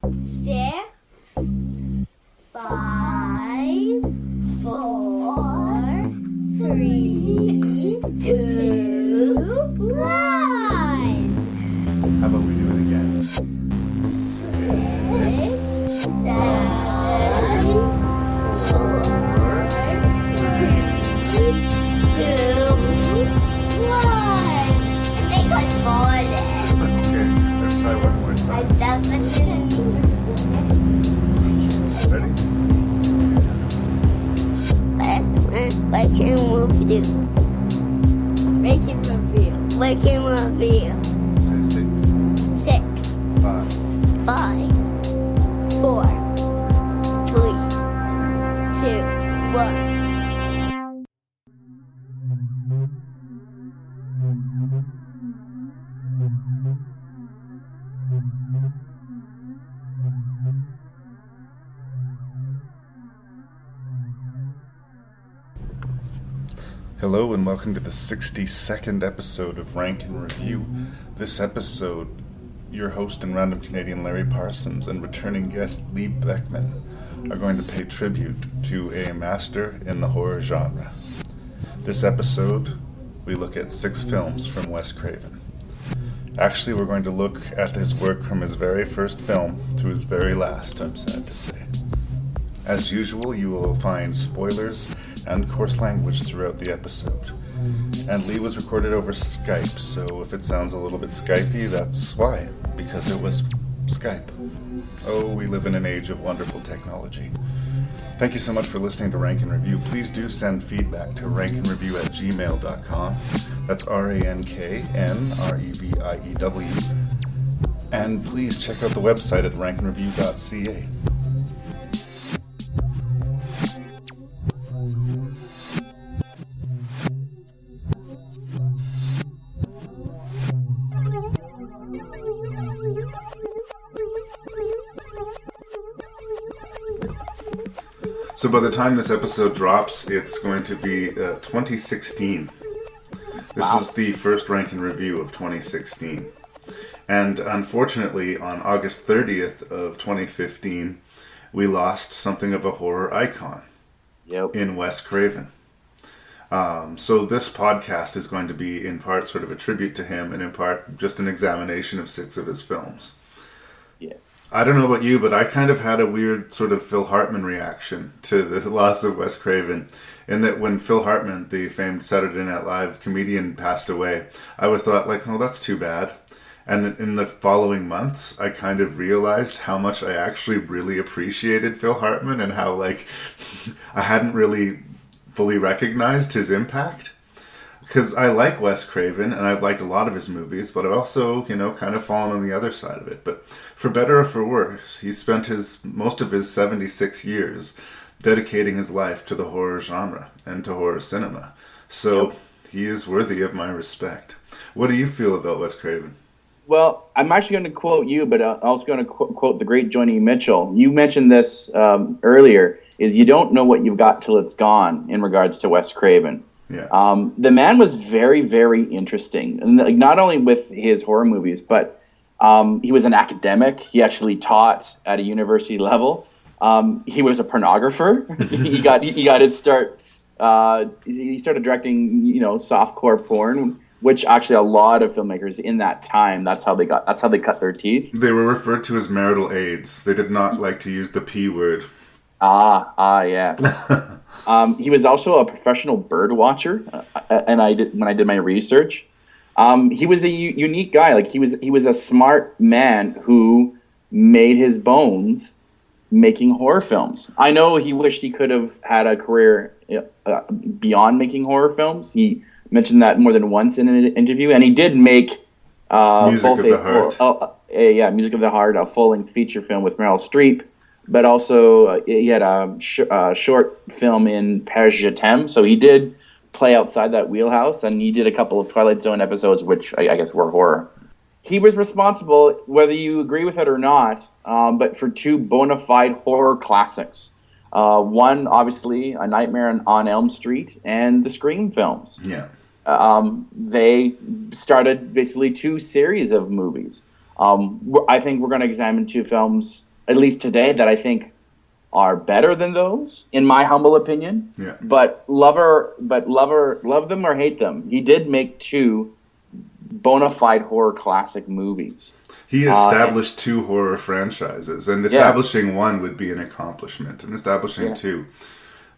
6, 5, 4, 3, 2, 1. How about we do it again? 6, 7, 4, 3, 2, 1. I think I got it. Okay, let's try one more I time. definitely Ready? Making review. Making review. Making review. Say 6, 6, 5, 5, 4, 3, 2, 1. Hello and welcome to the 62nd episode of Rank and Review. This episode, your host and random Canadian Larry Parsons and returning guest Lee Beckman are going to pay tribute to a master in the horror genre. This episode, we look at 6 films from Wes Craven. Actually, we're going to look at his work from his very first film to his very last, I'm sad to say. As usual, you will find spoilers and coarse language throughout the episode. And Lee was recorded over Skype, so if it sounds a little bit Skypey, that's why, because it was Skype. Oh, we live in an age of wonderful technology. Thank you so much for listening to Rank and Review. Please do send feedback to rankandreview@gmail.com. That's RANKNREVIEW. And please check out the website at rankandreview.ca. So by the time this episode drops, it's going to be 2016. This is the first Rank and Review of 2016. And unfortunately, on August 30th of 2015, we lost something of a horror icon in Wes Craven. So this podcast is going to be in part sort of a tribute to him and in part just an examination of 6 of his films. Yes. I don't know about you, but I kind of had a weird sort of Phil Hartman reaction to the loss of Wes Craven. In that when Phil Hartman, the famed Saturday Night Live comedian, passed away, I was thought like, oh, that's too bad. And in the following months, I kind of realized how much I actually really appreciated Phil Hartman and how like I hadn't really fully recognized his impact. Because I like Wes Craven, and I've liked a lot of his movies, but I've also, kind of fallen on the other side of it. But for better or for worse, he spent most of his 76 years dedicating his life to the horror genre and to horror cinema. So he is worthy of my respect. What do you feel about Wes Craven? Well, I'm actually going to quote you, but I'm also going to quote the great Joni Mitchell. You mentioned this earlier, is you don't know what you've got till it's gone in regards to Wes Craven. Yeah. The man was very, very interesting, and like, not only with his horror movies, but he was an academic. He actually taught at a university level. He was a pornographer. he got his start. He started directing, softcore porn, which actually a lot of filmmakers in that time, that's how they cut their teeth. They were referred to as marital aids. They did not like to use the P word. Yes. He was also a professional bird watcher, and when I did my research. He was a unique guy. Like he was a smart man who made his bones making horror films. I know he wished he could have had a career beyond making horror films. He mentioned that more than once in an interview, and he did make Music of the Heart, a full-length feature film with Meryl Streep. But also, he had a short film in Paris Je T'aime, so he did play outside that wheelhouse, and he did a couple of Twilight Zone episodes, which I guess were horror. He was responsible, whether you agree with it or not, but for 2 bona fide horror classics. One, obviously, A Nightmare on Elm Street, and the Scream films. Yeah. They started basically 2 series of movies. I think we're going to examine 2 films at least today, that I think are better than those, in my humble opinion. Yeah. But love them or hate them, he did make two bona fide horror classic movies. He established two horror franchises, and establishing one would be an accomplishment, and establishing two.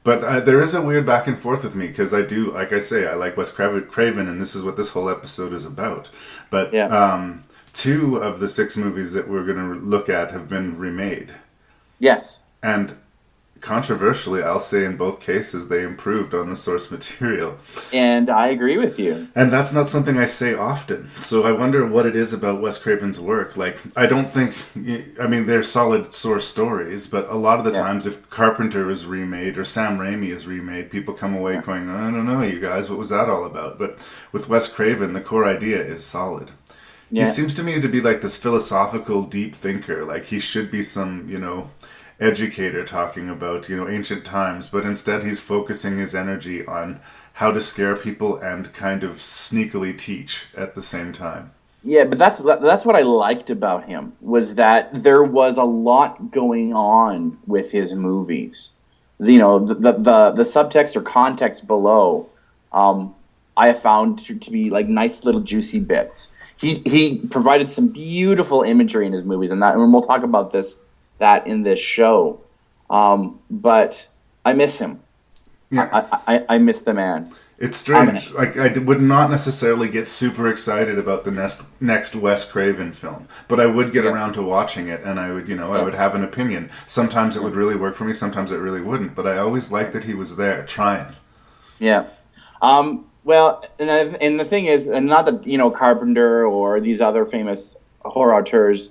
But there is a weird back and forth with me, because I do, like I say, I like Wes Craven, and this is what this whole episode is about. But two of the 6 movies that we're going to look at have been remade. Yes. And controversially, I'll say in both cases, they improved on the source material. And I agree with you. And that's not something I say often. So I wonder what it is about Wes Craven's work. Like, I don't think, I mean, they're solid source stories, but a lot of the times if Carpenter is remade or Sam Raimi is remade, people come away going, I don't know, you guys, what was that all about? But with Wes Craven, the core idea is solid. Yeah. He seems to me to be like this philosophical, deep thinker. Like, he should be some, educator talking about, ancient times, but instead he's focusing his energy on how to scare people and kind of sneakily teach at the same time. Yeah, but that's what I liked about him, was that there was a lot going on with his movies. The subtext or context below, I have found to be like nice little juicy bits. He provided some beautiful imagery in his movies, and we'll talk about that in this show. But I miss him. Yeah. I miss the man. It's strange. Like, I would not necessarily get super excited about the next Wes Craven film, but I would get around to watching it, and I would, I would have an opinion. Sometimes it would really work for me, sometimes it really wouldn't, but I always liked that he was there, trying. Yeah. Well, and the thing is, and not that, Carpenter or these other famous horror auteurs,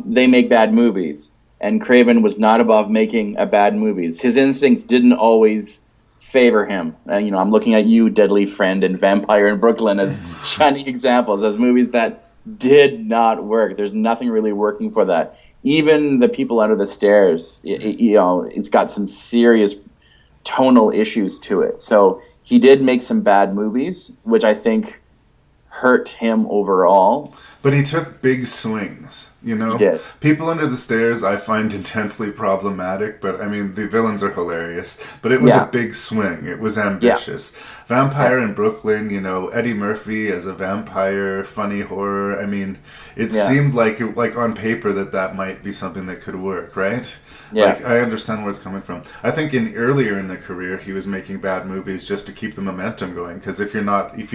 they make bad movies. And Craven was not above making bad movies. His instincts didn't always favor him. I'm looking at you, Deadly Friend, and Vampire in Brooklyn as shining examples, as movies that did not work. There's nothing really working for that. Even The People Under the Stairs, it's got some serious tonal issues to it. So he did make some bad movies, which I think hurt him overall. But he took big swings, He did. People Under the Stairs I find intensely problematic, but I mean, the villains are hilarious. But it was a big swing. It was ambitious. Vampire in Brooklyn, Eddie Murphy as a vampire, funny horror. I mean, it seemed like on paper that might be something that could work, right? Yeah. Like, I understand where it's coming from. I think earlier in the career, he was making bad movies just to keep the momentum going. Because if you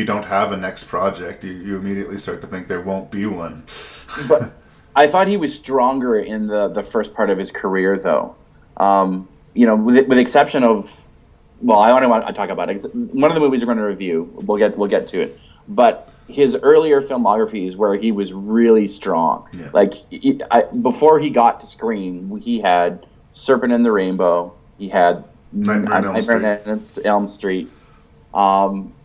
don't have a next project, you immediately start to think there won't be one. But I thought he was stronger in the first part of his career, though. With the exception of, well, I don't want to talk about it. One of the movies we're going to review, we'll get to it. But his earlier filmography is where he was really strong. Yeah. Like, before he got to Scream, he had Serpent and the Rainbow. He had Nightmare on Elm Street.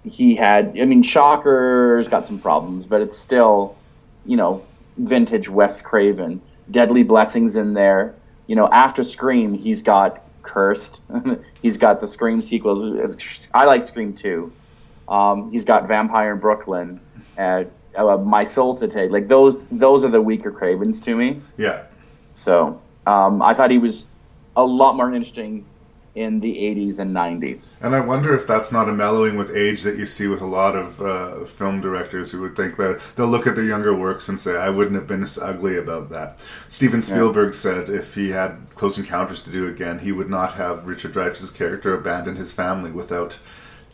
He had, Shocker's got some problems, but it's still, vintage Wes Craven. Deadly Blessings in there. After Scream, he's got Cursed. He's got the Scream sequels. I like Scream 2. He's got Vampire in Brooklyn. My Soul to Take. Like, those are the weaker Cravens to me. Yeah. So I thought he was a lot more interesting in the 80s and 90s. And I wonder if that's not a mellowing with age that you see with a lot of film directors who would think that they'll look at their younger works and say, I wouldn't have been this ugly about that. Steven Spielberg said if he had Close Encounters to do again, he would not have Richard Dreyfuss's character abandon his family without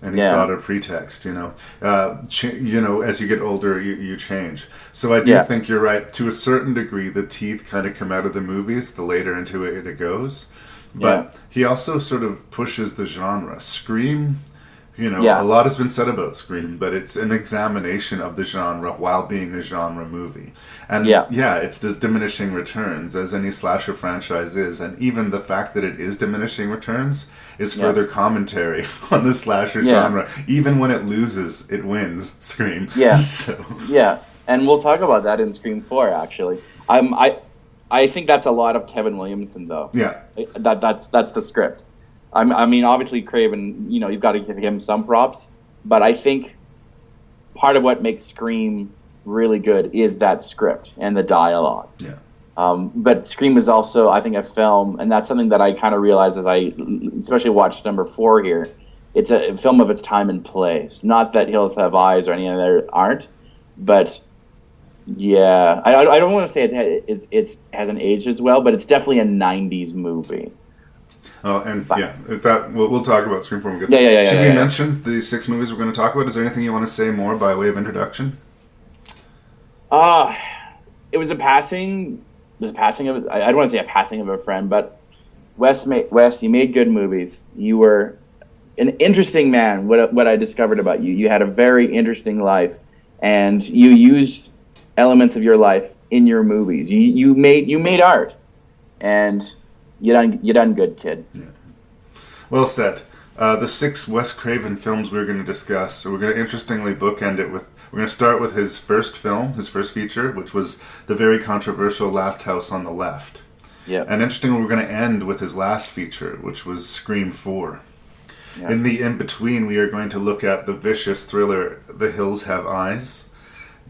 any thought or pretext, as you get older, you change. So I do think you're right. To a certain degree, the teeth kind of come out of the movies, the later into it goes. But he also sort of pushes the genre. Scream, a lot has been said about Scream, but it's an examination of the genre while being a genre movie. And it's diminishing returns, as any slasher franchise is. And even the fact that it is diminishing returns is further commentary on the slasher genre. Even when it loses, it wins, Scream. Yeah. Yeah, and we'll talk about that in Scream 4, actually. I think that's a lot of Kevin Williamson, though. Yeah. That's the script. Obviously, Craven, you've got to give him some props, but I think part of what makes Scream really good is that script and the dialogue. Yeah. But Scream is also, I think, a film, and that's something that I kind of realized as I, especially watched number 4 here. It's a film of its time and place. Not that Hills Have Eyes or any other aren't, but yeah, I don't want to say it hasn't aged as well, but it's definitely a '90s movie. Oh, and yeah, that we'll talk about Scream before we get Yeah, there. yeah, yeah. Should yeah, we yeah. mention the 6 movies we're going to talk about? Is there anything you want to say more by way of introduction? Uh, it was a passing. It was a passing of. I don't want to say a passing of a friend, but Wes, you made good movies. You were an interesting man. What I discovered about you, you had a very interesting life, and you used elements of your life in your movies. You made art, and you done good, kid. Yeah. Well said. The 6 Wes Craven films we're going to discuss. So we're going to interestingly bookend it with. We're going to start with his first film, his first feature, which was the very controversial Last House on the Left. Yeah. And interestingly, we're going to end with his last feature, which was Scream 4. Yeah. In the in-between, we are going to look at the vicious thriller The Hills Have Eyes,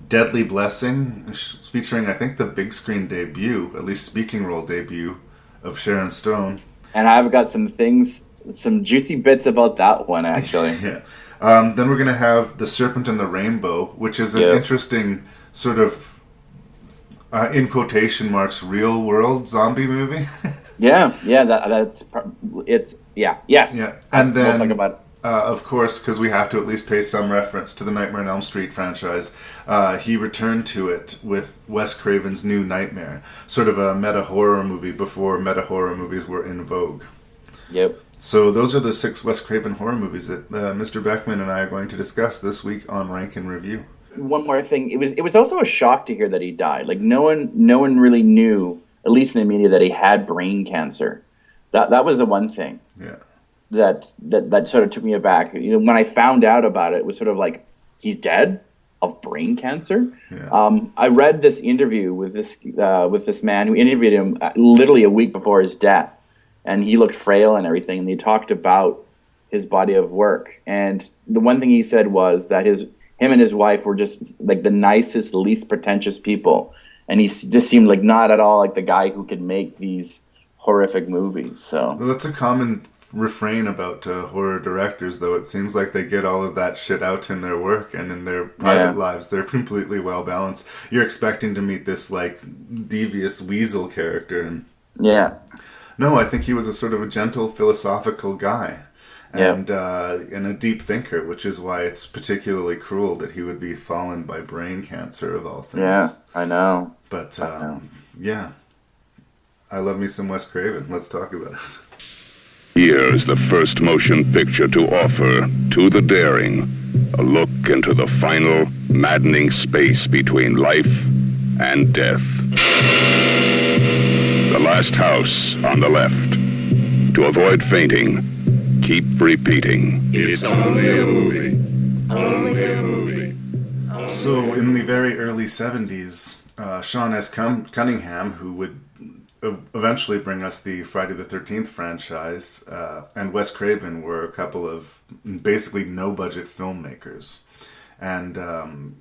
Deadly Blessing, featuring, I think, the big screen debut, at least speaking role debut, of Sharon Stone. And I've got some things, some juicy bits about that one, actually. Yeah. Then we're going to have The Serpent and the Rainbow, which is an interesting sort of, in quotation marks, real-world zombie movie. Yeah, yes. Yeah, and then, we'll talk about of course, because we have to at least pay some reference to the Nightmare on Elm Street franchise, he returned to it with Wes Craven's New Nightmare, sort of a meta-horror movie before meta-horror movies were in vogue. Yep. So those are the 6 Wes Craven horror movies that Mr. Beckman and I are going to discuss this week on Rank and Review. One more thing, it was also a shock to hear that he died. Like no one really knew, at least in the media, that he had brain cancer. That was the one thing. Yeah. That sort of took me aback. When I found out about it, it was sort of like, he's dead of brain cancer. Yeah. I read this interview with this man who interviewed him literally a week before his death, and he looked frail and everything. And he talked about his body of work, and the one thing he said was that him and his wife were just like the nicest, least pretentious people, and he just seemed like not at all like the guy who could make these horrific movies. So Well, that's a common refrain about horror directors, though. It seems like they get all of that shit out in their work, and in their private lives they're completely well balanced. You're expecting to meet this like devious weasel character, and no, I think he was a sort of a gentle, philosophical guy, and a deep thinker, which is why it's particularly cruel that he would be fallen by brain cancer of all things. Yeah, I know. But yeah, I love me some Wes Craven. Let's talk about it. Here's the first motion picture to offer to the daring a look into the final, maddening space between life and death. The Last House on the Left. To avoid fainting, keep repeating. It's only a movie. Only a movie. So, in the very early 70s, Sean S. Cunningham, who would eventually bring us the Friday the 13th franchise, and Wes Craven were a couple of basically no-budget filmmakers. And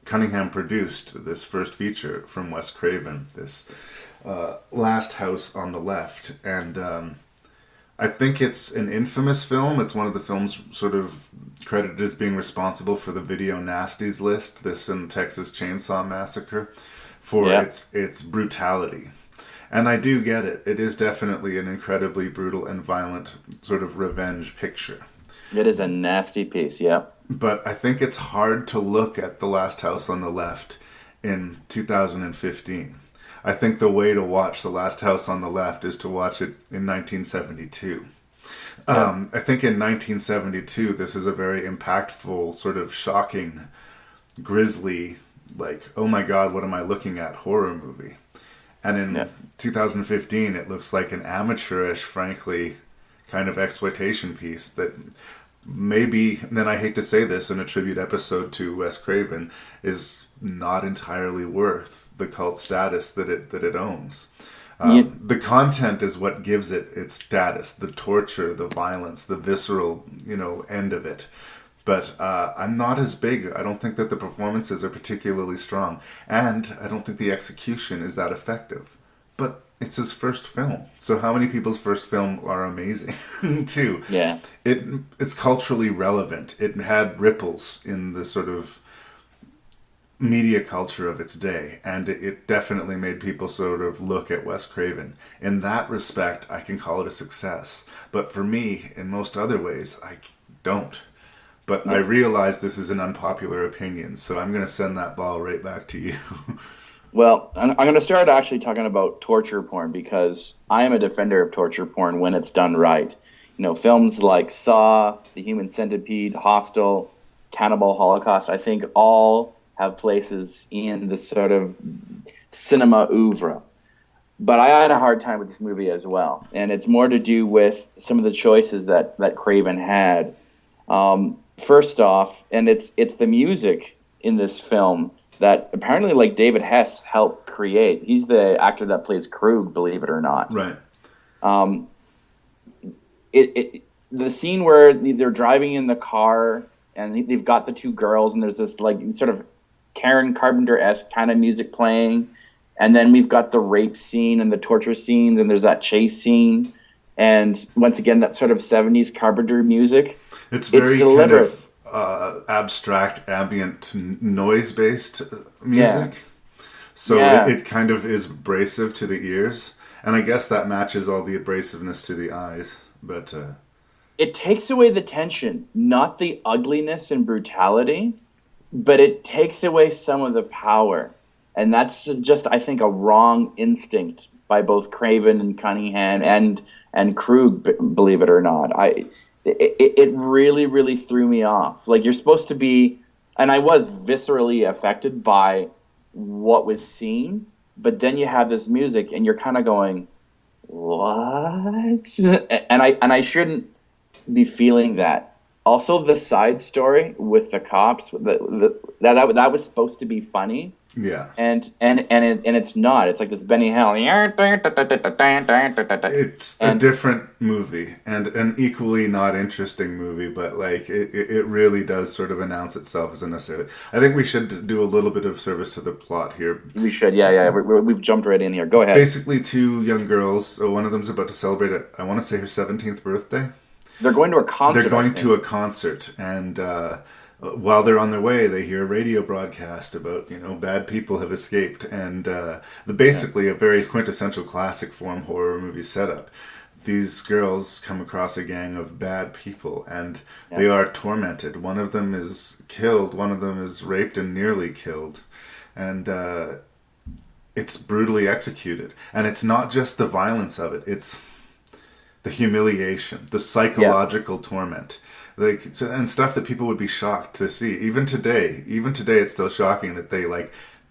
Cunningham produced this first feature from Wes Craven, this Last House on the Left. And I think it's an infamous film. It's one of the films sort of credited as being responsible for the Video Nasties list, this and Texas Chainsaw Massacre, for its brutality. And I do get it. It is definitely an incredibly brutal and violent sort of revenge picture. It is a nasty piece, yeah. But I think it's hard to look at The Last House on the Left in 2015. I think the way to watch The Last House on the Left is to watch it in 1972. I think in 1972, this is a very impactful, sort of shocking, grisly, like, oh my god, what am I looking at, horror movie. And in 2015, it looks like an amateurish, frankly, kind of exploitation piece that maybe, then I hate to say this in a tribute episode to Wes Craven, is not entirely worth the cult status that it owns. The content is what gives it its status, the torture, the violence, the visceral, end of it. But I'm not as big. I don't think that the performances are particularly strong. And I don't think the execution is that effective. But it's his first film. So how many people's first film are amazing, too? Yeah. It's culturally relevant. It had ripples in the sort of media culture of its day, and it definitely made people sort of look at Wes Craven. In that respect, I can call it a success. But for me, in most other ways, I don't. But I realize this is an unpopular opinion, so I'm going to send that ball right back to you. Well, I'm going to start actually talking about torture porn, because I am a defender of torture porn when it's done right. You know, films like Saw, The Human Centipede, Hostel, Cannibal Holocaust, I think all have places in the sort of cinema oeuvre. But I had a hard time with this movie as well. And it's more to do with some of the choices that Craven had. First off, and it's the music in this film that apparently, like, David Hess helped create. He's the actor that plays Krug, believe it or not. Right. The scene where they're driving in the car and they've got the two girls, and there's this like sort of Karen Carpenter-esque kind of music playing, and then we've got the rape scene and the torture scenes, and there's that chase scene, and once again that sort of 70s Carpenter music. It's very deliberate. kind of abstract, ambient, noise-based music. Yeah. So Yeah. it kind of is abrasive to the ears, and I guess that matches all the abrasiveness to the eyes. But it takes away the tension, not the ugliness and brutality, but it takes away some of the power. And that's just I think, a wrong instinct by both Craven and Cunningham and Krug, believe it or not. It really, really threw me off. Like, you're supposed to be, and I was viscerally affected by what was seen, but then you have this music and you're kind of going, what? And I shouldn't be feeling that. Also, the side story with the cops, that was supposed to be funny. yeah. And it's not. It's like this Benny Hill. It's a different movie, and an equally not interesting movie, but like it really does sort of announce itself as unnecessary. I think we should do a little bit of service to the plot here. We should, yeah. We've jumped right in here. Go ahead. Basically, two young girls. So one of them's about to celebrate I want to say her 17th birthday. They're going to a concert. They're going to a concert, and while they're on their way, they hear a radio broadcast about, bad people have escaped, and basically a very quintessential classic form horror movie setup. These girls come across a gang of bad people, and they are tormented. One of them is killed, one of them is raped and nearly killed, and it's brutally executed. And it's not just the violence of it, it's the humiliation, the psychological torment, and stuff that people would be shocked to see. Even today, it's still shocking that they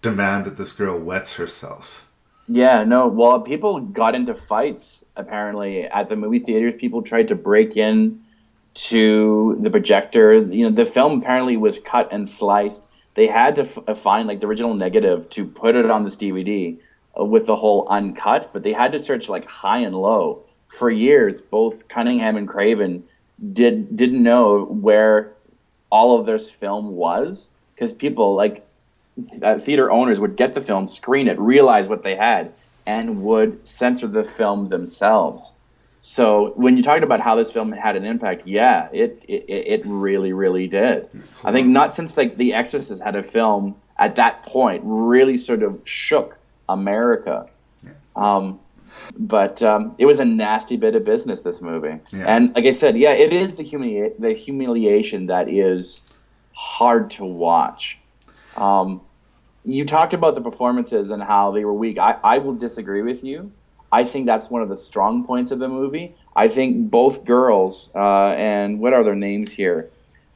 demand that this girl wets herself. Yeah, no. Well, people got into fights apparently at the movie theaters. People tried to break in to the projector. The film apparently was cut and sliced. They had to find the original negative to put it on this DVD with the whole uncut, but they had to search high and low. For years, both Cunningham and Craven didn't know where all of this film was, because people theater owners would get the film, screen it, realize what they had, and would censor the film themselves. So when you're talking about how this film had an impact, yeah, it really, really did. I think not since The Exorcist had a film at that point really sort of shook America. But it was a nasty bit of business, this movie. Yeah. And like I said, it is the humiliation that is hard to watch. You talked about the performances and how they were weak. I will disagree with you. I think that's one of the strong points of the movie. I think both girls, and what are their names here?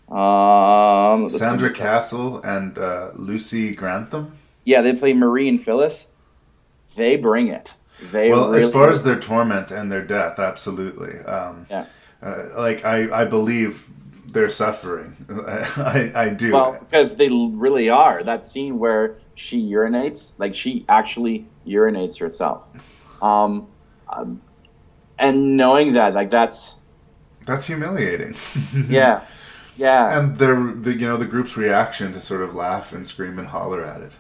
Sandra Castle and Lucy Grantham? Yeah, they play Marie and Phyllis. They bring it. As far as their torment and their death, absolutely. I believe they're suffering. I do. Well, because they really are. That scene where she urinates, she actually urinates herself. And knowing that, that's humiliating. Yeah. And the group's reaction to sort of laugh and scream and holler at it.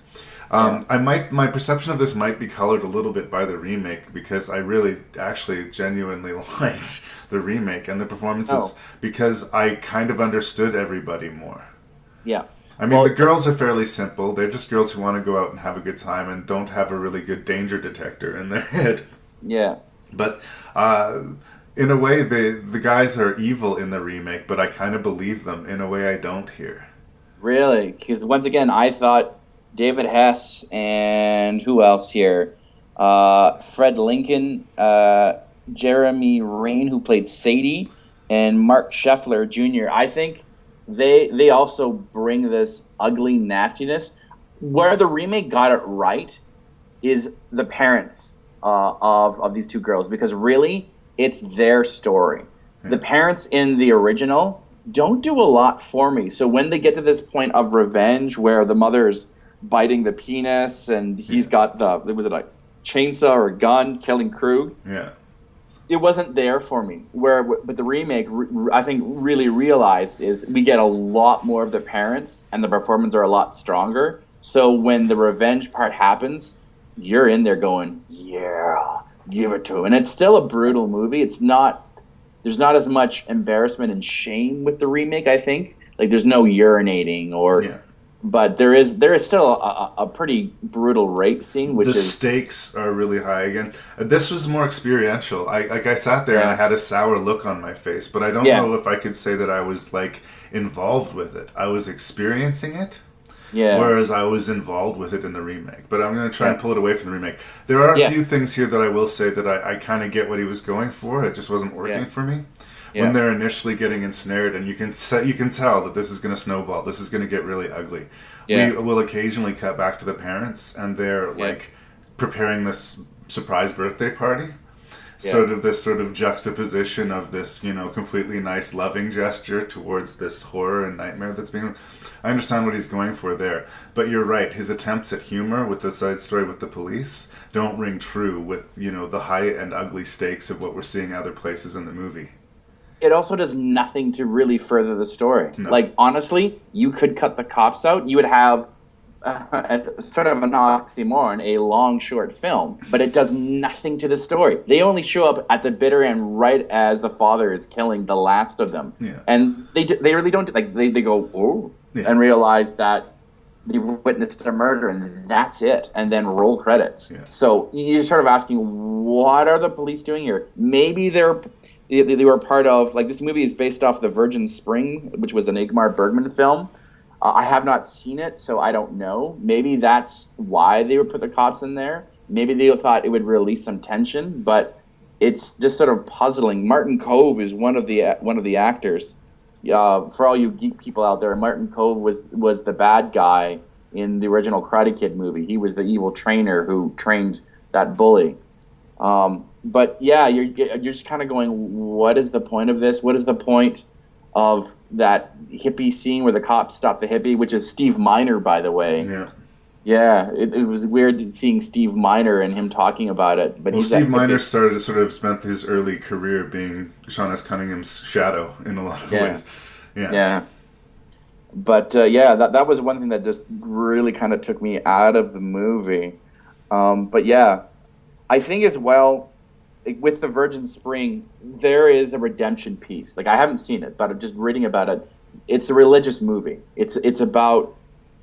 My perception of this might be colored a little bit by the remake because I really, actually, genuinely liked the remake and the performances because I kind of understood everybody more. Yeah. I mean, the girls are fairly simple. They're just girls who want to go out and have a good time and don't have a really good danger detector in their head. Yeah. But in a way, the guys are evil in the remake, but I kind of believe them. In a way, I don't here. Really? Because once again, I thought David Hess and who else here? Fred Lincoln, Jeremy Rain, who played Sadie, and Mark Scheffler Jr. I think they also bring this ugly nastiness. Where the remake got it right is the parents of these two girls, because really, it's their story. The parents in the original don't do a lot for me. So when they get to this point of revenge where the mother's biting the penis and he's got was it a chainsaw or a gun killing Krug? Yeah. It wasn't there for me. But the remake, I think, really realized is we get a lot more of the parents and the performances are a lot stronger. So when the revenge part happens, you're in there going, yeah, give it to him. And it's still a brutal movie. There's not as much embarrassment and shame with the remake, I think. Like, there's no urinating but there is still a pretty brutal rape scene, which the stakes are really high again. This was more experiential. I sat there and I had a sour look on my face, but I don't know if I could say that I was like involved with it. I was experiencing it. Yeah. Whereas I was involved with it in the remake. But I'm going to try and pull it away from the remake. There are a few things here that I will say that I kind of get what he was going for. It just wasn't working for me. Yeah. When they're initially getting ensnared, and you can tell that this is going to snowball. This is going to get really ugly. Yeah. We will occasionally cut back to the parents, and they're like preparing this surprise birthday party. This sort of juxtaposition of this, completely nice, loving gesture towards this horror and nightmare that's being. I understand what he's going for there, but you're right. His attempts at humor with the side story with the police don't ring true with the high and ugly stakes of what we're seeing other places in the movie. It also does nothing to really further the story. No. Like, honestly, you could cut the cops out. You would have sort of an oxymoron, a long, short film, but it does nothing to the story. They only show up at the bitter end right as the father is killing the last of them. Yeah. And they really don't, they go, and realize that they witnessed a murder, and that's it, and then roll credits. Yeah. So you're sort of asking, what are the police doing here? Maybe they were part of, this movie is based off The Virgin Spring, which was an Ingmar Bergman film. I have not seen it, so I don't know. Maybe that's why they would put the cops in there. Maybe they thought it would release some tension, but it's just sort of puzzling. Martin Kove is one of the actors. For all you geek people out there, Martin Kove was the bad guy in the original Karate Kid movie. He was the evil trainer who trained that bully. But yeah, you're just kind of going, what is the point of this? What is the point of that hippie scene where the cops stop the hippie, which is Steve Miner, by the way. Yeah. Yeah, it was weird seeing Steve Miner and him talking about it. But Steve Miner spent his early career being Sean S. Cunningham's shadow in a lot of ways. Yeah. Yeah. But that was one thing that just really kind of took me out of the movie. But yeah, I think as well, with The Virgin Spring, there is a redemption piece. I haven't seen it, but just reading about it, it's a religious movie. It's about,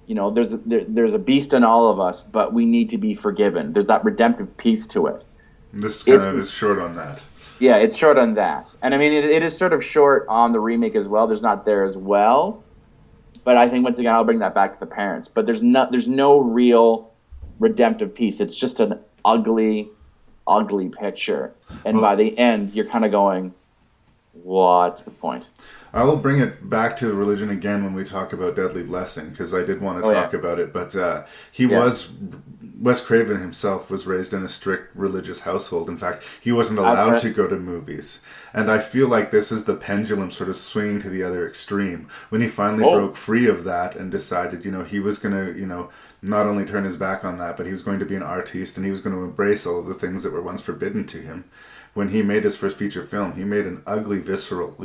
there's a beast in all of us, but we need to be forgiven. There's that redemptive piece to it. This kind of is short on that. Yeah, it's short on that. And I mean, it is sort of short on the remake as well. There's not there as well. But I think, once again, I'll bring that back to the parents. But there's no real redemptive piece. It's just an ugly picture, and by the end you're kind of going, what's the point? I will bring it back to religion again when we talk about Deadly Blessing, because I did want to talk about it, but Wes Craven himself was raised in a strict religious household. In fact, he wasn't allowed to go to movies, and I feel like this is the pendulum sort of swinging to the other extreme when he finally broke free of that and decided he was going to not only turn his back on that, but he was going to be an artiste, and he was going to embrace all of the things that were once forbidden to him. When he made his first feature film, he made an ugly, visceral,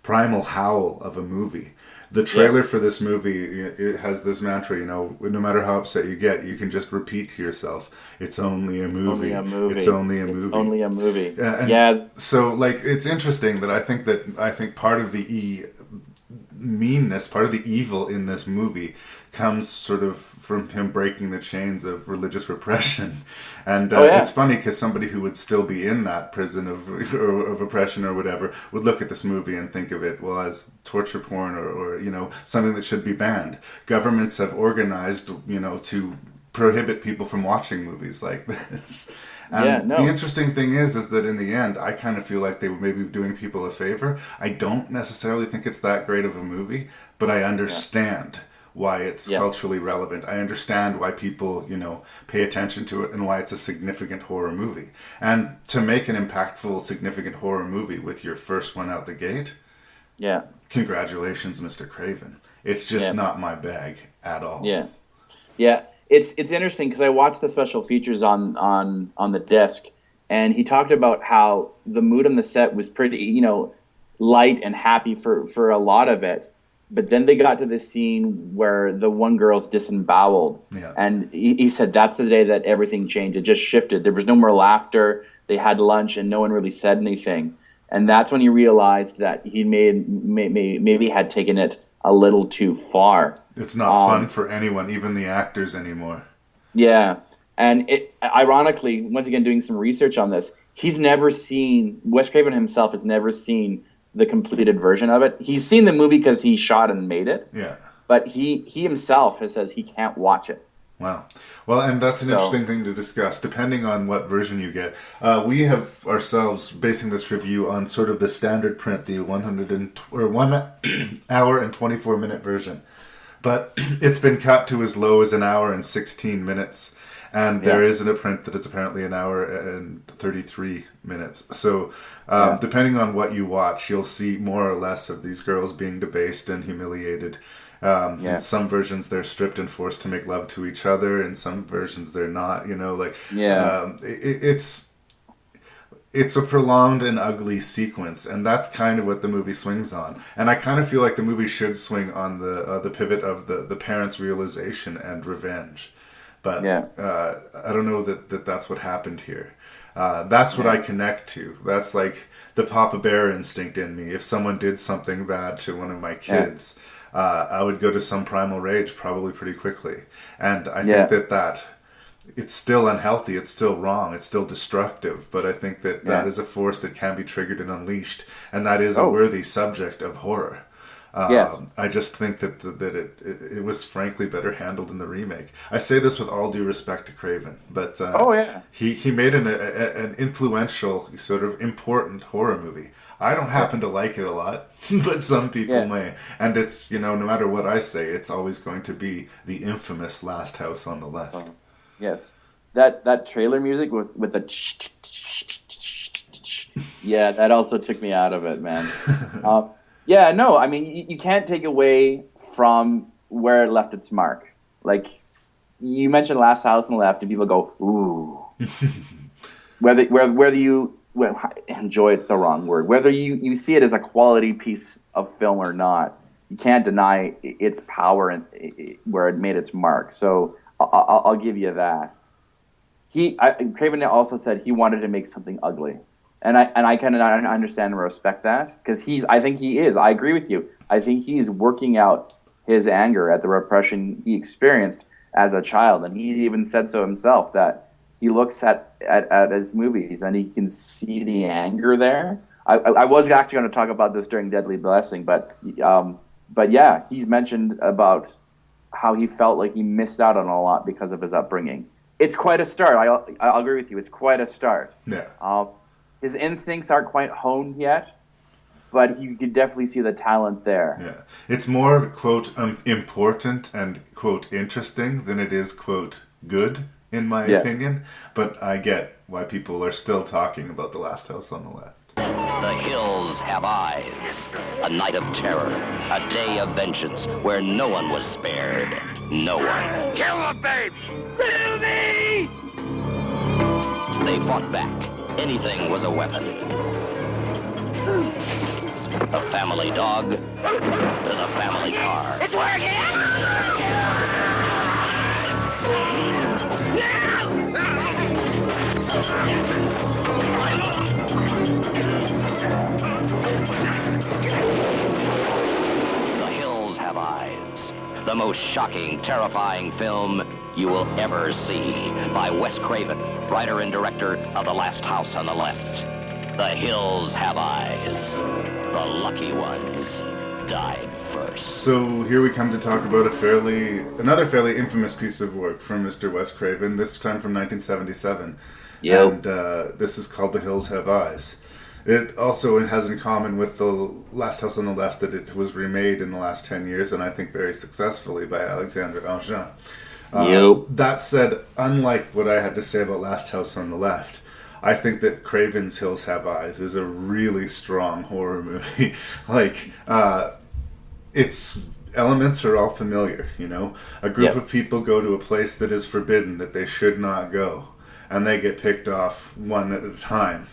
primal howl of a movie The trailer for this movie, it has this mantra, you know, no matter how upset you get, you can just repeat to yourself, it's only a movie. It's only a movie. It's only a movie. Yeah. So, like, it's interesting that I think part of the meanness, part of the evil in this movie comes sort of from him breaking the chains of religious repression. And it's funny because somebody who would still be in that prison of oppression or whatever would look at this movie and think of it, well, as torture porn or you know, something that should be banned. Governments have organized, you know, to prohibit people from watching movies like this. And the interesting thing is that in the end, I kind of feel like they were maybe doing people a favor. I don't necessarily think it's that great of a movie, but I understand why it's culturally relevant. I understand why people, you know, pay attention to it and why it's a significant horror movie. And to make an impactful, significant horror movie with your first one out the gate, congratulations, Mr. Craven. It's just not my bag at all. Yeah. It's interesting because I watched the special features on the disc, and he talked about how the mood on the set was pretty, you know, light and happy for a lot of it. But then they got to this scene where the one girl's disemboweled. Yeah. And he said that's the day that everything changed. It just shifted. There was no more laughter. They had lunch and no one really said anything. And that's when he realized that he maybe had taken it a little too far. It's not fun for anyone, even the actors anymore. Yeah. And it, ironically, once again, doing some research on this, Wes Craven himself has never seen the completed version of it. He's seen the movie because he shot and made it. Yeah. But he himself says he can't watch it. Wow. Well, and that's an interesting thing to discuss, depending on what version you get. We have ourselves basing this review on sort of the standard print, the 1 hour and 24 minute version. But it's been cut to as low as 1 hour and 16 minutes. And there is a print that is apparently 1 hour and 33 minutes. So depending on what you watch, you'll see more or less of these girls being debased and humiliated. In some versions, they're stripped and forced to make love to each other. In some versions, they're not. You know, like it's a prolonged and ugly sequence, and that's kind of what the movie swings on. And I kind of feel like the movie should swing on the pivot of the parents' realization and revenge. But I don't know that that's what happened here. That's what I connect to. That's like the Papa Bear instinct in me. If someone did something bad to one of my kids, I would go to some primal rage probably pretty quickly. And I think that it's still unhealthy, it's still wrong, it's still destructive. But I think that is a force that can be triggered and unleashed. And that is a worthy subject of horror. I just think that it was frankly better handled in the remake. I say this with all due respect to Craven, but he made an influential, sort of important horror movie. I don't happen to like it a lot, but some people may. And it's, you know, no matter what I say, it's always going to be the infamous Last House on the Left. Yes. That trailer music with the that also took me out of it, man. I mean, you can't take away from where it left its mark. Like, you mentioned Last House on the Left, and people go, ooh. whether you enjoy, it's the wrong word. Whether you see it as a quality piece of film or not, you can't deny its power and where it made its mark. So I'll give you that. Craven also said he wanted to make something ugly. And I kind of understand and respect that, because I think he is. I agree with you. I think he is working out his anger at the repression he experienced as a child, and he's even said so himself, that he looks at his movies and he can see the anger there. I was actually going to talk about this during Deadly Blessing, but yeah, he's mentioned about how he felt like he missed out on a lot because of his upbringing. It's quite a start. I'll agree with you. It's quite a start. Yeah. His instincts aren't quite honed yet, but you could definitely see the talent there. Yeah. It's more, quote, important and, quote, interesting than it is, quote, good, in my opinion. But I get why people are still talking about The Last House on the Left. The hills have eyes. A night of terror. A day of vengeance where no one was spared. No one. Kill the babe! Kill me! They fought back. Anything was a weapon. the family dog to the family car. It's The Hills Have Eyes, the most shocking, terrifying film you will ever see, by Wes Craven, writer and director of The Last House on the Left. The Hills Have Eyes. The lucky ones died first. So here we come to talk about another fairly infamous piece of work from Mr. Wes Craven, this time from 1977. Yep. And this is called The Hills Have Eyes. It has in common with The Last House on the Left that it was remade in the last 10 years, and I think very successfully, by Alexandre Aja. That said, unlike what I had to say about Last House on the Left, I think that Craven's Hills Have Eyes is a really strong horror movie. Its elements are all familiar, you know? A group of people go to a place that is forbidden, that they should not go, and they get picked off one at a time.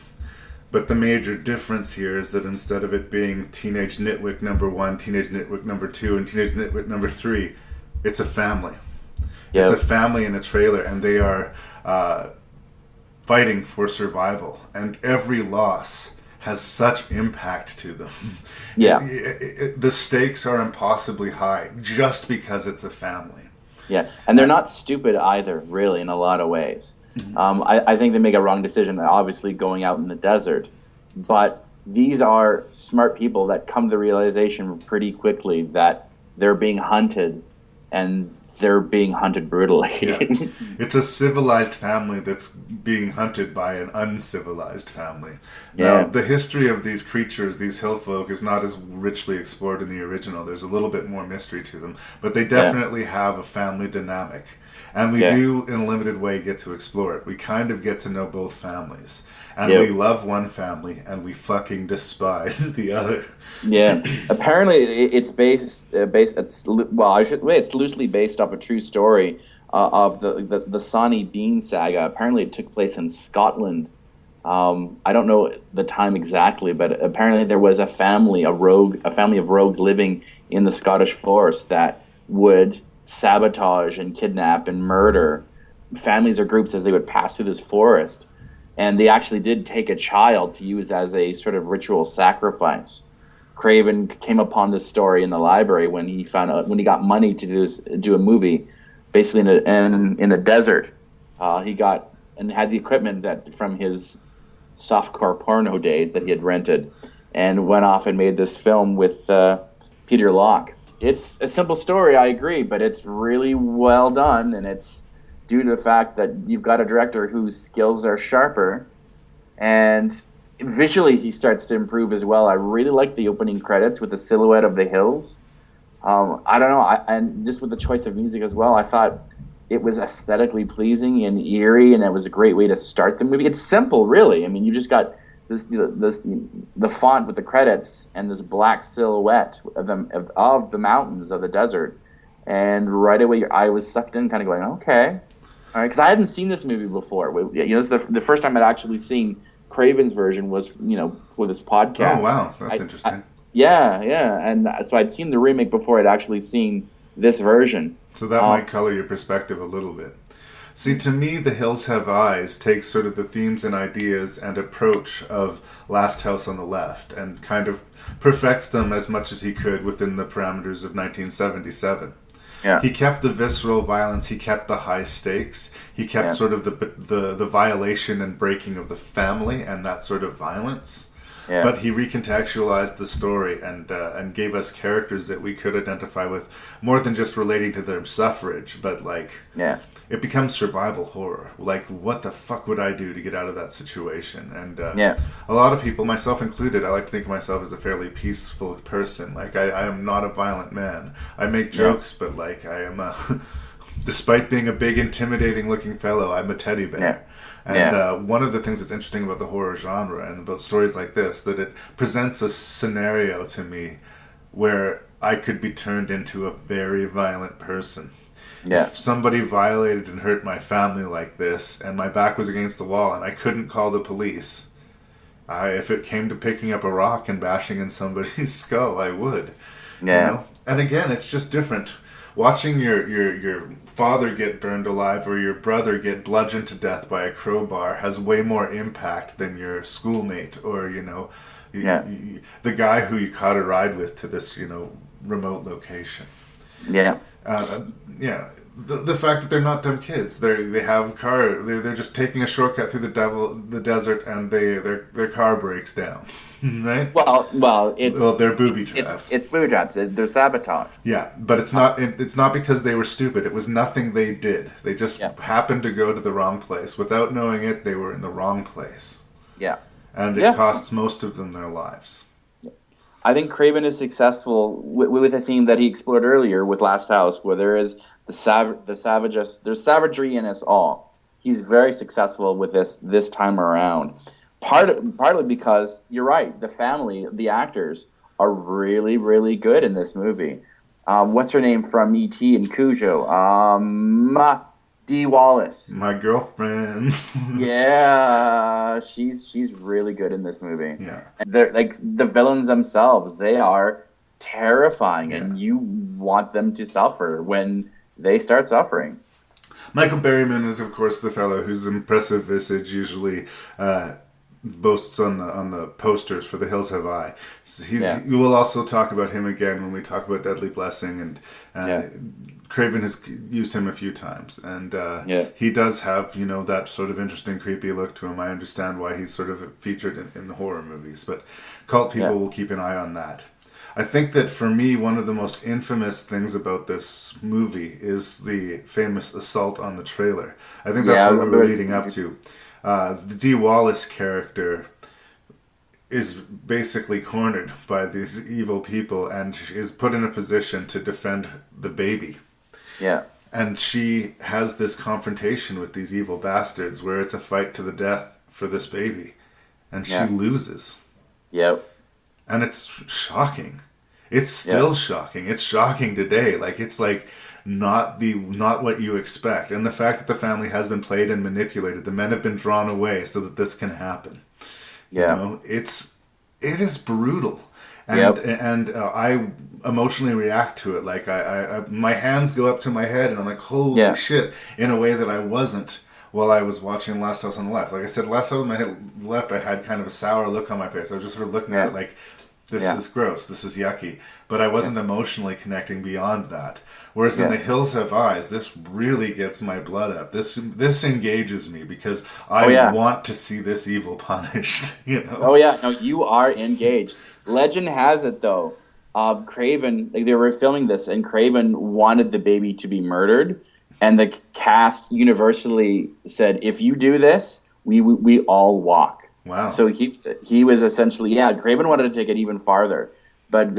But the major difference here is that instead of it being Teenage Nitwick number 1, Teenage Nitwick number 2, and Teenage Nitwick number 3, it's a family. Yep. It's a family in a trailer, and they are fighting for survival. And every loss has such impact to them. Yeah. The stakes are impossibly high just because it's a family. Yeah, and they're not stupid either, really, in a lot of ways. I think they make a wrong decision, obviously, going out in the desert. But these are smart people that come to the realization pretty quickly that they're being hunted, and they're being hunted brutally. Yeah. It's a civilized family that's being hunted by an uncivilized family. Yeah. Now, the history of these creatures, these hill folk, is not as richly explored in the original. There's a little bit more mystery to them. But they definitely have a family dynamic. And we do, in a limited way, get to explore it. We kind of get to know both families. And we love one family, and we fucking despise the other. Yeah. Apparently, it's it's loosely based off a true story of the Sawney Bean saga. Apparently, it took place in Scotland. I don't know the time exactly, but apparently there was a family of rogues living in the Scottish forest that would sabotage and kidnap and murder families or groups as they would pass through this forest. And they actually did take a child to use as a sort of ritual sacrifice. Craven came upon this story in the library when he got money to do a movie, basically in a desert. He got and had the equipment that from his softcore porno days that he had rented, and went off and made this film with Peter Locke. It's a simple story, I agree, but it's really well done, and it's due to the fact that you've got a director whose skills are sharper, and visually he starts to improve as well. I really like the opening credits with the silhouette of the hills. I don't know, and just with the choice of music as well, I thought it was aesthetically pleasing and eerie, and it was a great way to start the movie. It's simple, really. I mean, you just got the font with the credits and this black silhouette of the mountains of the desert, and right away I was sucked in, kind of going, okay, all right, because I hadn't seen this movie before. This is the first time I'd actually seen Craven's version was for this podcast. Oh wow, that's interesting. And so I'd seen the remake before I'd actually seen this version. So that might color your perspective a little bit. See, to me, The Hills Have Eyes takes sort of the themes and ideas and approach of Last House on the Left and kind of perfects them as much as he could within the parameters of 1977. Yeah. He kept the visceral violence, he kept the high stakes, he kept sort of the violation and breaking of the family and that sort of violence. Yeah. But he recontextualized the story and gave us characters that we could identify with more than just relating to their suffrage, but it becomes survival horror. Like, what the fuck would I do to get out of that situation? And a lot of people, myself included, I like to think of myself as a fairly peaceful person. Like, I am not a violent man. I make jokes, but like, I am despite being a big, intimidating-looking fellow, I'm a teddy bear. Yeah. And one of the things that's interesting about the horror genre and about stories like this, that it presents a scenario to me where I could be turned into a very violent person. Yeah. If somebody violated and hurt my family like this, and my back was against the wall, and I couldn't call the police, If it came to picking up a rock and bashing in somebody's skull, I would. Yeah. You know? And again, it's just different. Watching your father get burned alive or your brother get bludgeoned to death by a crowbar has way more impact than your schoolmate or, you know, the guy who you caught a ride with to this, you know, remote location. Yeah. The fact that they're not dumb kids, they have a car, they're just taking a shortcut through the desert, and their car breaks down, right? Well, they're booby trapped. It's booby traps. They're sabotage. Yeah, but it's not because they were stupid. It was nothing they did. They just happened to go to the wrong place. Without knowing it, they were in the wrong place. Yeah. And it costs most of them their lives. I think Craven is successful with a theme that he explored earlier with Last House, where there is there's savagery in us all. He's very successful with this time around. Partly because you're right, the family, the actors are really, really good in this movie. What's her name from E.T. and Cujo? Dee Wallace. My girlfriend. Yeah, she's really good in this movie. Yeah, and they're like the villains themselves. They are terrifying, and you want them to suffer when they start suffering. Michael Berryman is, of course, the fellow whose impressive visage usually boasts on the posters for The Hills Have Eye. We will also talk about him again when we talk about Deadly Blessing, and Craven has used him a few times, and he does have, you know, that sort of interesting, creepy look to him. I understand why he's sort of featured in horror movies, but cult people will keep an eye on that. I think that for me, one of the most infamous things about this movie is the famous assault on the trailer. I think that's what we were leading up to. The Dee Wallace character is basically cornered by these evil people and is put in a position to defend the baby. Yeah. And she has this confrontation with these evil bastards where it's a fight to the death for this baby. And she loses. Yep. And it's shocking. It's still shocking. It's shocking today. Like, it's like not what you expect. And the fact that the family has been played and manipulated, the men have been drawn away so that this can happen. Yeah. You know, it is brutal. And I emotionally react to it. Like, I my hands go up to my head and I'm like, holy shit, in a way that I wasn't while I was watching Last House on the Left. Like I said, Last House on the Left, I had kind of a sour look on my face. I was just sort of looking at it like, this is gross, this is yucky. But I wasn't emotionally connecting beyond that. Whereas in The Hills Have Eyes, this really gets my blood up. This engages me because I want to see this evil punished. You know? Oh yeah, no, you are engaged. Legend has it though, Craven, like they were filming this, and Craven wanted the baby to be murdered, and the cast universally said, "If you do this, we all walk." Wow. So he was essentially Craven wanted to take it even farther, but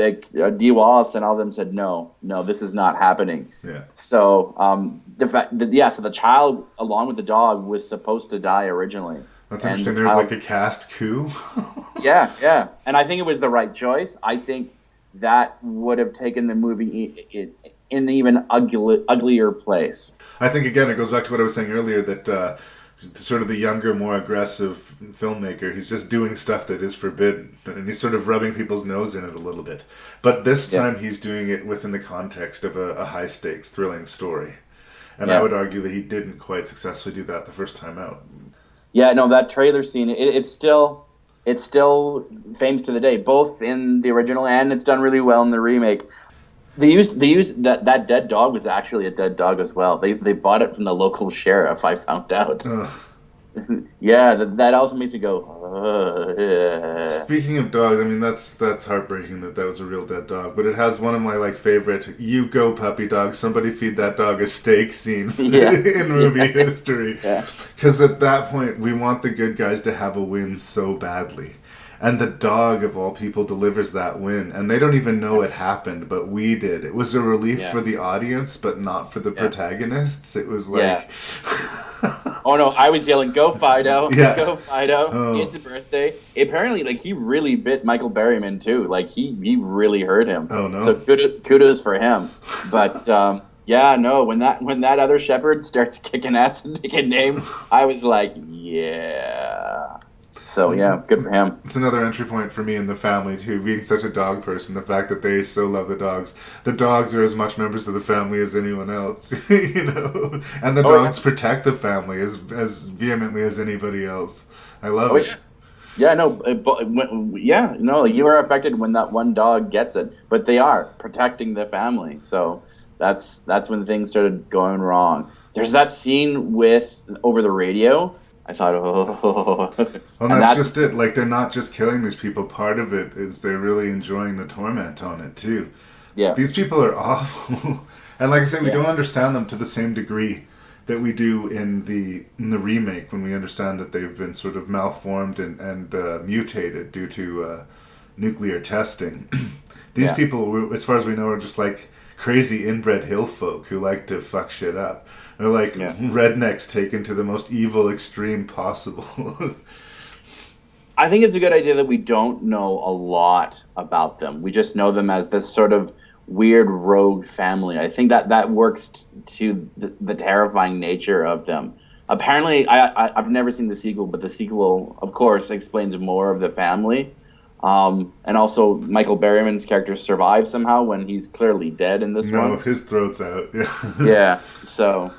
Dee Wallace and all of them said no, this is not happening. Yeah. So so the child along with the dog was supposed to die originally. That's interesting. There's like a cast coup. yeah, and I think it was the right choice. I think that would have taken the movie in an even uglier place. I think again it goes back to what I was saying earlier that. Sort of the younger, more aggressive filmmaker. He's just doing stuff that is forbidden, and he's sort of rubbing people's nose in it a little bit. But this time he's doing it within the context of a high-stakes, thrilling story. And I would argue that he didn't quite successfully do that the first time out. Yeah, no, that trailer scene, it's still famous to the day, both in the original and it's done really well in the remake. They used that dead dog was actually a dead dog as well. They bought it from the local sheriff, I found out. Yeah, that also makes me go, yeah. Speaking of dogs, I mean, that's heartbreaking that was a real dead dog. But it has one of my favorite, you go puppy dog, somebody feed that dog a steak scenes in movie history. Because at that point, we want the good guys to have a win so badly. And the dog, of all people, delivers that win. And they don't even know it happened, but we did. It was a relief for the audience, but not for the protagonists. It was like... Oh, no, I was yelling, go Fido, go Fido, Oh. It's a birthday. Apparently, he really bit Michael Berryman, too. He really hurt him. Oh, no. So kudos for him. But, when that other shepherd starts kicking ass and taking names, I was like, yeah... So yeah, good for him. It's another entry point for me in the family too, being such a dog person. The fact that they so love the dogs. The dogs are as much members of the family as anyone else, you know. And the dogs protect the family as vehemently as anybody else. I love it. Yeah. Yeah, no, you are affected when that one dog gets it, but they are protecting the family. So that's when things started going wrong. There's that scene with over the radio. I thought, oh. Well, that's just it. Like, they're not just killing these people. Part of it is they're really enjoying the torment on it, too. Yeah. These people are awful. And like I said, we don't understand them to the same degree that we do in the remake, when we understand that they've been sort of malformed and mutated due to nuclear testing. These people, as far as we know, are just like crazy inbred hill folk who like to fuck shit up. They're like rednecks taken to the most evil extreme possible. I think it's a good idea that we don't know a lot about them. We just know them as this sort of weird rogue family. I think that works to the terrifying nature of them. Apparently, I've never seen the sequel, but the sequel, of course, explains more of the family. And also, Michael Berryman's character survives somehow when he's clearly dead in this one. No, his throat's out. Yeah, so...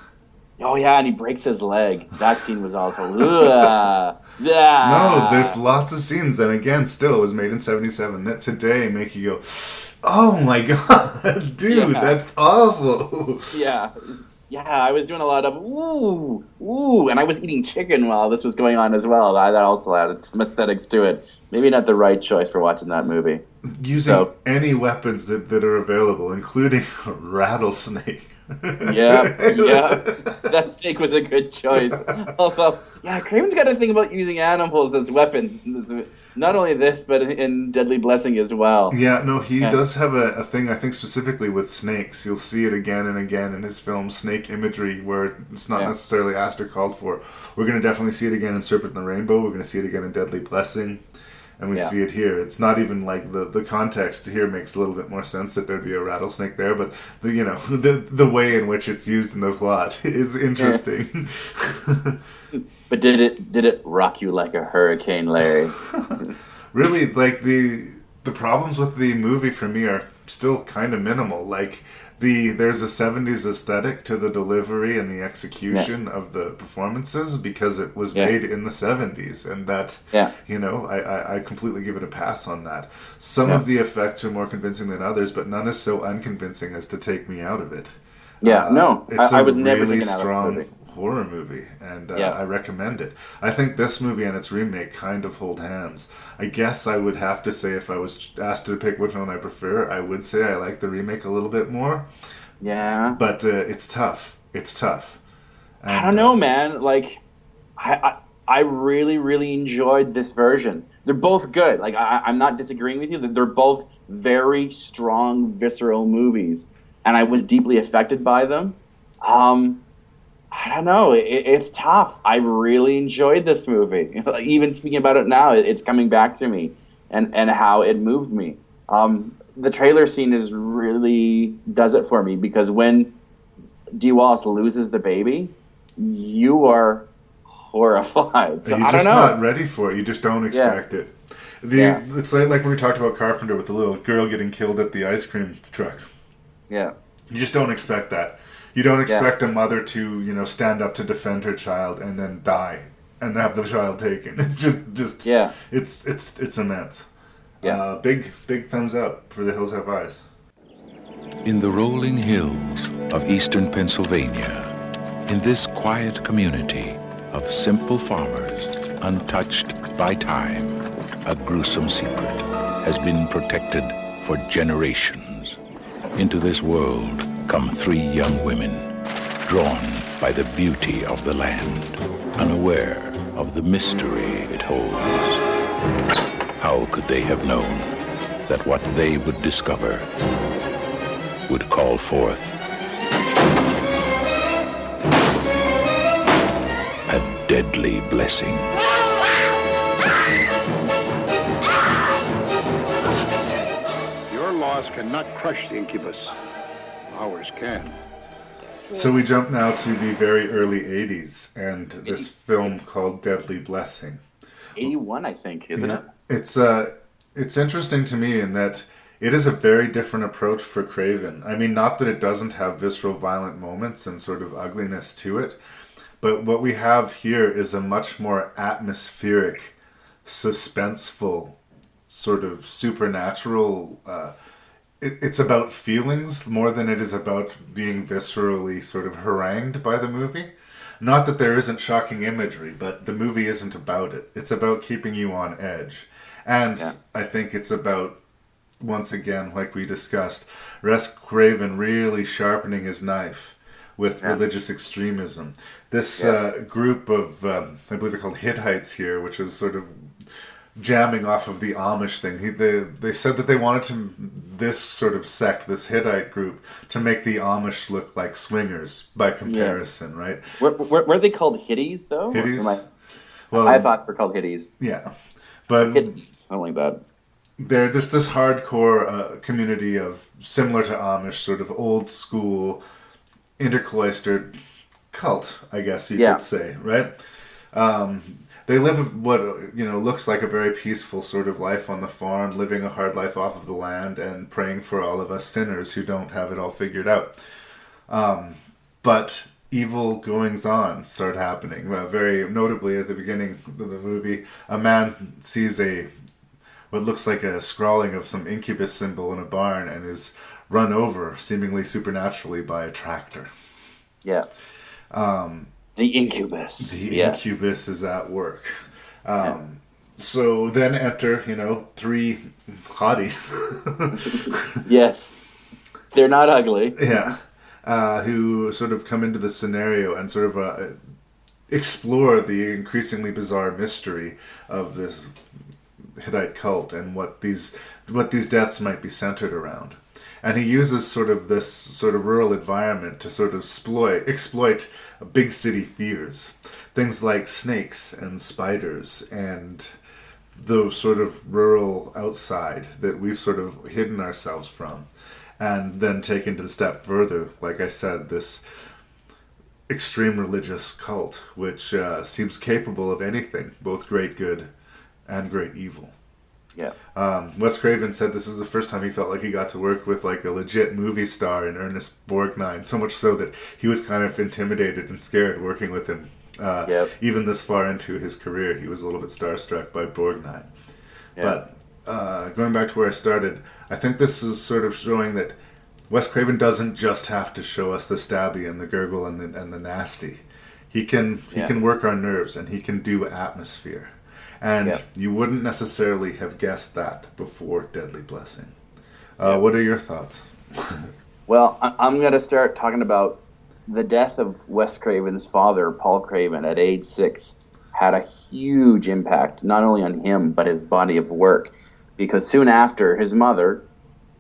Oh, yeah, and he breaks his leg. That scene was also... No, there's lots of scenes, and again, still, it was made in 1977, that today make you go, oh my god, dude, that's awful. Yeah, I was doing a lot of ooh, and I was eating chicken while this was going on as well. That also added some aesthetics to it. Maybe not the right choice for watching that movie. Using any weapons that are available, including a rattlesnake. Yeah, that steak was a good choice. Although, Craven's got a thing about using animals as weapons. Not only this, but in Deadly Blessing as well. Yeah, no, he does have a thing, I think, specifically with snakes. You'll see it again and again in his film, snake imagery, where it's not necessarily asked or called for. We're going to definitely see it again in Serpent and the Rainbow. We're going to see it again in Deadly Blessing. And we see it here. It's not even like the context here makes a little bit more sense that there'd be a rattlesnake there, but the way in which it's used in the plot is interesting. But did it rock you like a hurricane, Larry? Really, like the problems with the movie for me are still kind of minimal. Like there's a 70s aesthetic to the delivery and the execution of the performances because it was made in the 70s, and that I completely give it a pass on that. Some of the effects are more convincing than others, but none is so unconvincing as to take me out of it. It's a was never really thinking strong horror movie, and I recommend it. I think this movie and its remake kind of hold hands. I guess I would have to say, if I was asked to pick which one I prefer, I would say I like the remake a little bit more. Yeah. But it's tough. It's tough. And, I don't know, man. Like, I really, really enjoyed this version. They're both good. Like, I'm not disagreeing with you. They're both very strong, visceral movies. And I was deeply affected by them. I don't know. It's tough. I really enjoyed this movie. Even speaking about it now, it's coming back to me and how it moved me. The trailer scene really does it for me, because when Dee Wallace loses the baby, you are horrified. So you're I don't just know. not ready for it. You just don't expect it. It's like when we talked about Carpenter with the little girl getting killed at the ice cream truck. Yeah. You just don't expect that. You don't expect a mother to, stand up to defend her child and then die and have the child taken. It's just it's immense. Yeah. Big thumbs up for The Hills Have Eyes. In the rolling hills of eastern Pennsylvania, in this quiet community of simple farmers, untouched by time, a gruesome secret has been protected for generations. Into this world come 3 young women, drawn by the beauty of the land, unaware of the mystery it holds. How could they have known that what they would discover would call forth a deadly blessing? Your laws cannot crush the incubus. Ours can. So we jump now to the very early 80s and this film called Deadly Blessing. 81, I think, isn't it? It's interesting to me in that it is a very different approach for Craven. I mean, not that it doesn't have visceral, violent moments and sort of ugliness to it, but what we have here is a much more atmospheric, suspenseful, sort of supernatural. It's about feelings more than it is about being viscerally sort of harangued by the movie. Not that there isn't shocking imagery, but the movie isn't about it. It's about keeping you on edge. And I think it's about, once again, like we discussed, Wes Craven really sharpening his knife with religious extremism. This group of, I believe they're called Hittites here, which is sort of jamming off of the Amish thing. They said that they wanted this sort of sect, this Hittite group, to make the Amish look like swingers by comparison, right? Were they called Hitties, though? Hitties? I thought they were called Hitties. Yeah. But Hitties, something like that. They're just this hardcore community of, similar to Amish, sort of old school, intercloistered cult, I guess you could say, right? They live what looks like a very peaceful sort of life on the farm, living a hard life off of the land and praying for all of us sinners who don't have it all figured out. But evil goings-on start happening. Very notably at the beginning of the movie, a man sees what looks like a scrawling of some incubus symbol in a barn and is run over, seemingly supernaturally, by a tractor. Yeah. The incubus. The incubus is at work. So then enter, three hotties. Yes. They're not ugly. Yeah. Who sort of come into the scenario and sort of explore the increasingly bizarre mystery of this Hittite cult and what these deaths might be centered around. And he uses sort of this sort of rural environment to sort of exploit big city fears. Things like snakes and spiders and the sort of rural outside that we've sort of hidden ourselves from. And then taken to the step further, like I said, this extreme religious cult, which seems capable of anything, both great good and great evil. Yeah. Wes Craven said this is the first time he felt like he got to work with like a legit movie star in Ernest Borgnine, so much so that he was kind of intimidated and scared working with him. Even this far into his career, he was a little bit starstruck by Borgnine. But going back to where I started, I think this is sort of showing that Wes Craven doesn't just have to show us the stabby and the gurgle and the nasty. He can work our nerves and he can do atmosphere. And you wouldn't necessarily have guessed that before Deadly Blessing. What are your thoughts? Well, I'm going to start talking about the death of Wes Craven's father, Paul Craven, at age 6, had a huge impact, not only on him, but his body of work. Because soon after, his mother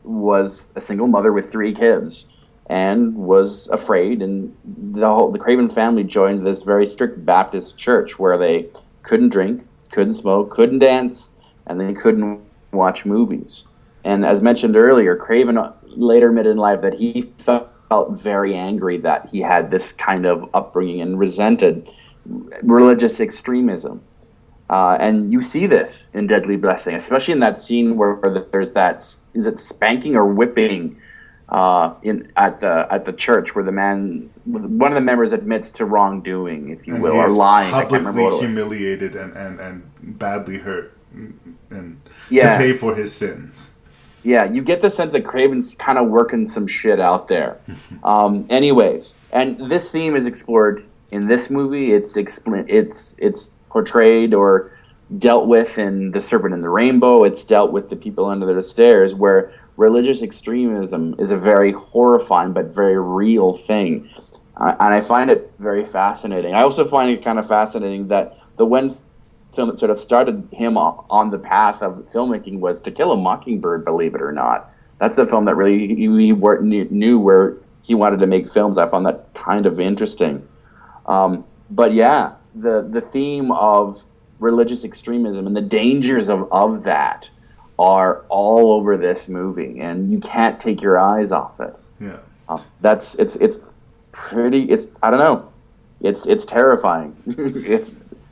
was a single mother with 3 kids and was afraid. And the Craven family joined this very strict Baptist church where they couldn't drink, couldn't smoke, couldn't dance, and they couldn't watch movies. And as mentioned earlier, Craven later admitted in life that he felt very angry that he had this kind of upbringing and resented religious extremism. And you see this in Deadly Blessing, especially in that scene where there's that, is it spanking or whipping at the church where one of the members admits to wrongdoing, if you will, or lying. Publicly humiliated and badly hurt and to pay for his sins. Yeah, you get the sense that Craven's kind of working some shit out there. Anyways, and this theme is explored in this movie. It's portrayed or dealt with in The Serpent and the Rainbow. It's dealt with The People Under the Stairs, where religious extremism is a very horrifying but very real thing. And I find it very fascinating. I also find it kind of fascinating that the one film that sort of started him on the path of filmmaking was To Kill a Mockingbird, believe it or not. That's the film that really he knew where he wanted to make films. I found that kind of interesting. But yeah, the theme of religious extremism and the dangers of that are all over this movie, and you can't take your eyes off it. Yeah, it's I don't know, it's terrifying.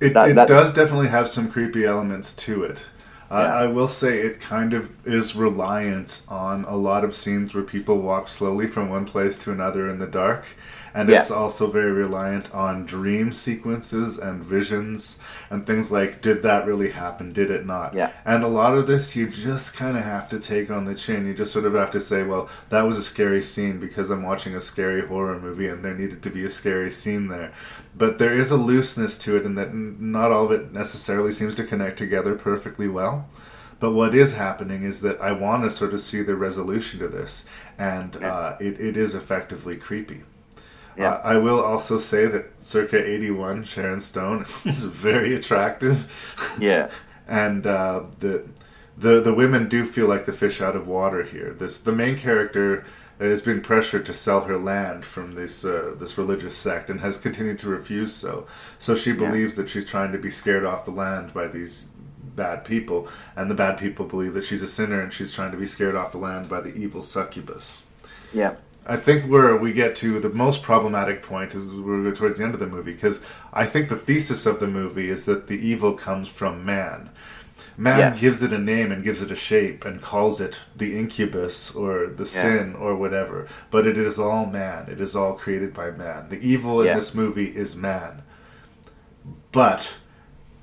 It does definitely have some creepy elements to it. Yeah. I will say it kind of is reliant on a lot of scenes where people walk slowly from one place to another in the dark. And it's also very reliant on dream sequences and visions and things like, did that really happen? Did it not? Yeah. And a lot of this you just kind of have to take on the chin. You just sort of have to say, well, that was a scary scene because I'm watching a scary horror movie and there needed to be a scary scene there. But there is a looseness to it in that not all of it necessarily seems to connect together perfectly well. But what is happening is that I want to sort of see the resolution to this. And it is effectively creepy. Yeah. I will also say that circa 81, Sharon Stone is very attractive. Yeah. And the women do feel like the fish out of water here. The main character is being pressured to sell her land from this religious sect and has continued to refuse so. So she believes that she's trying to be scared off the land by these bad people, and the bad people believe that she's a sinner and she's trying to be scared off the land by the evil succubus. Yeah. I think where we get to the most problematic point is we're towards the end of the movie, because I think the thesis of the movie is that the evil comes from man. Man gives it a name and gives it a shape and calls it the incubus or the sin or whatever, but it is all man. It is all created by man. The evil in this movie is man. But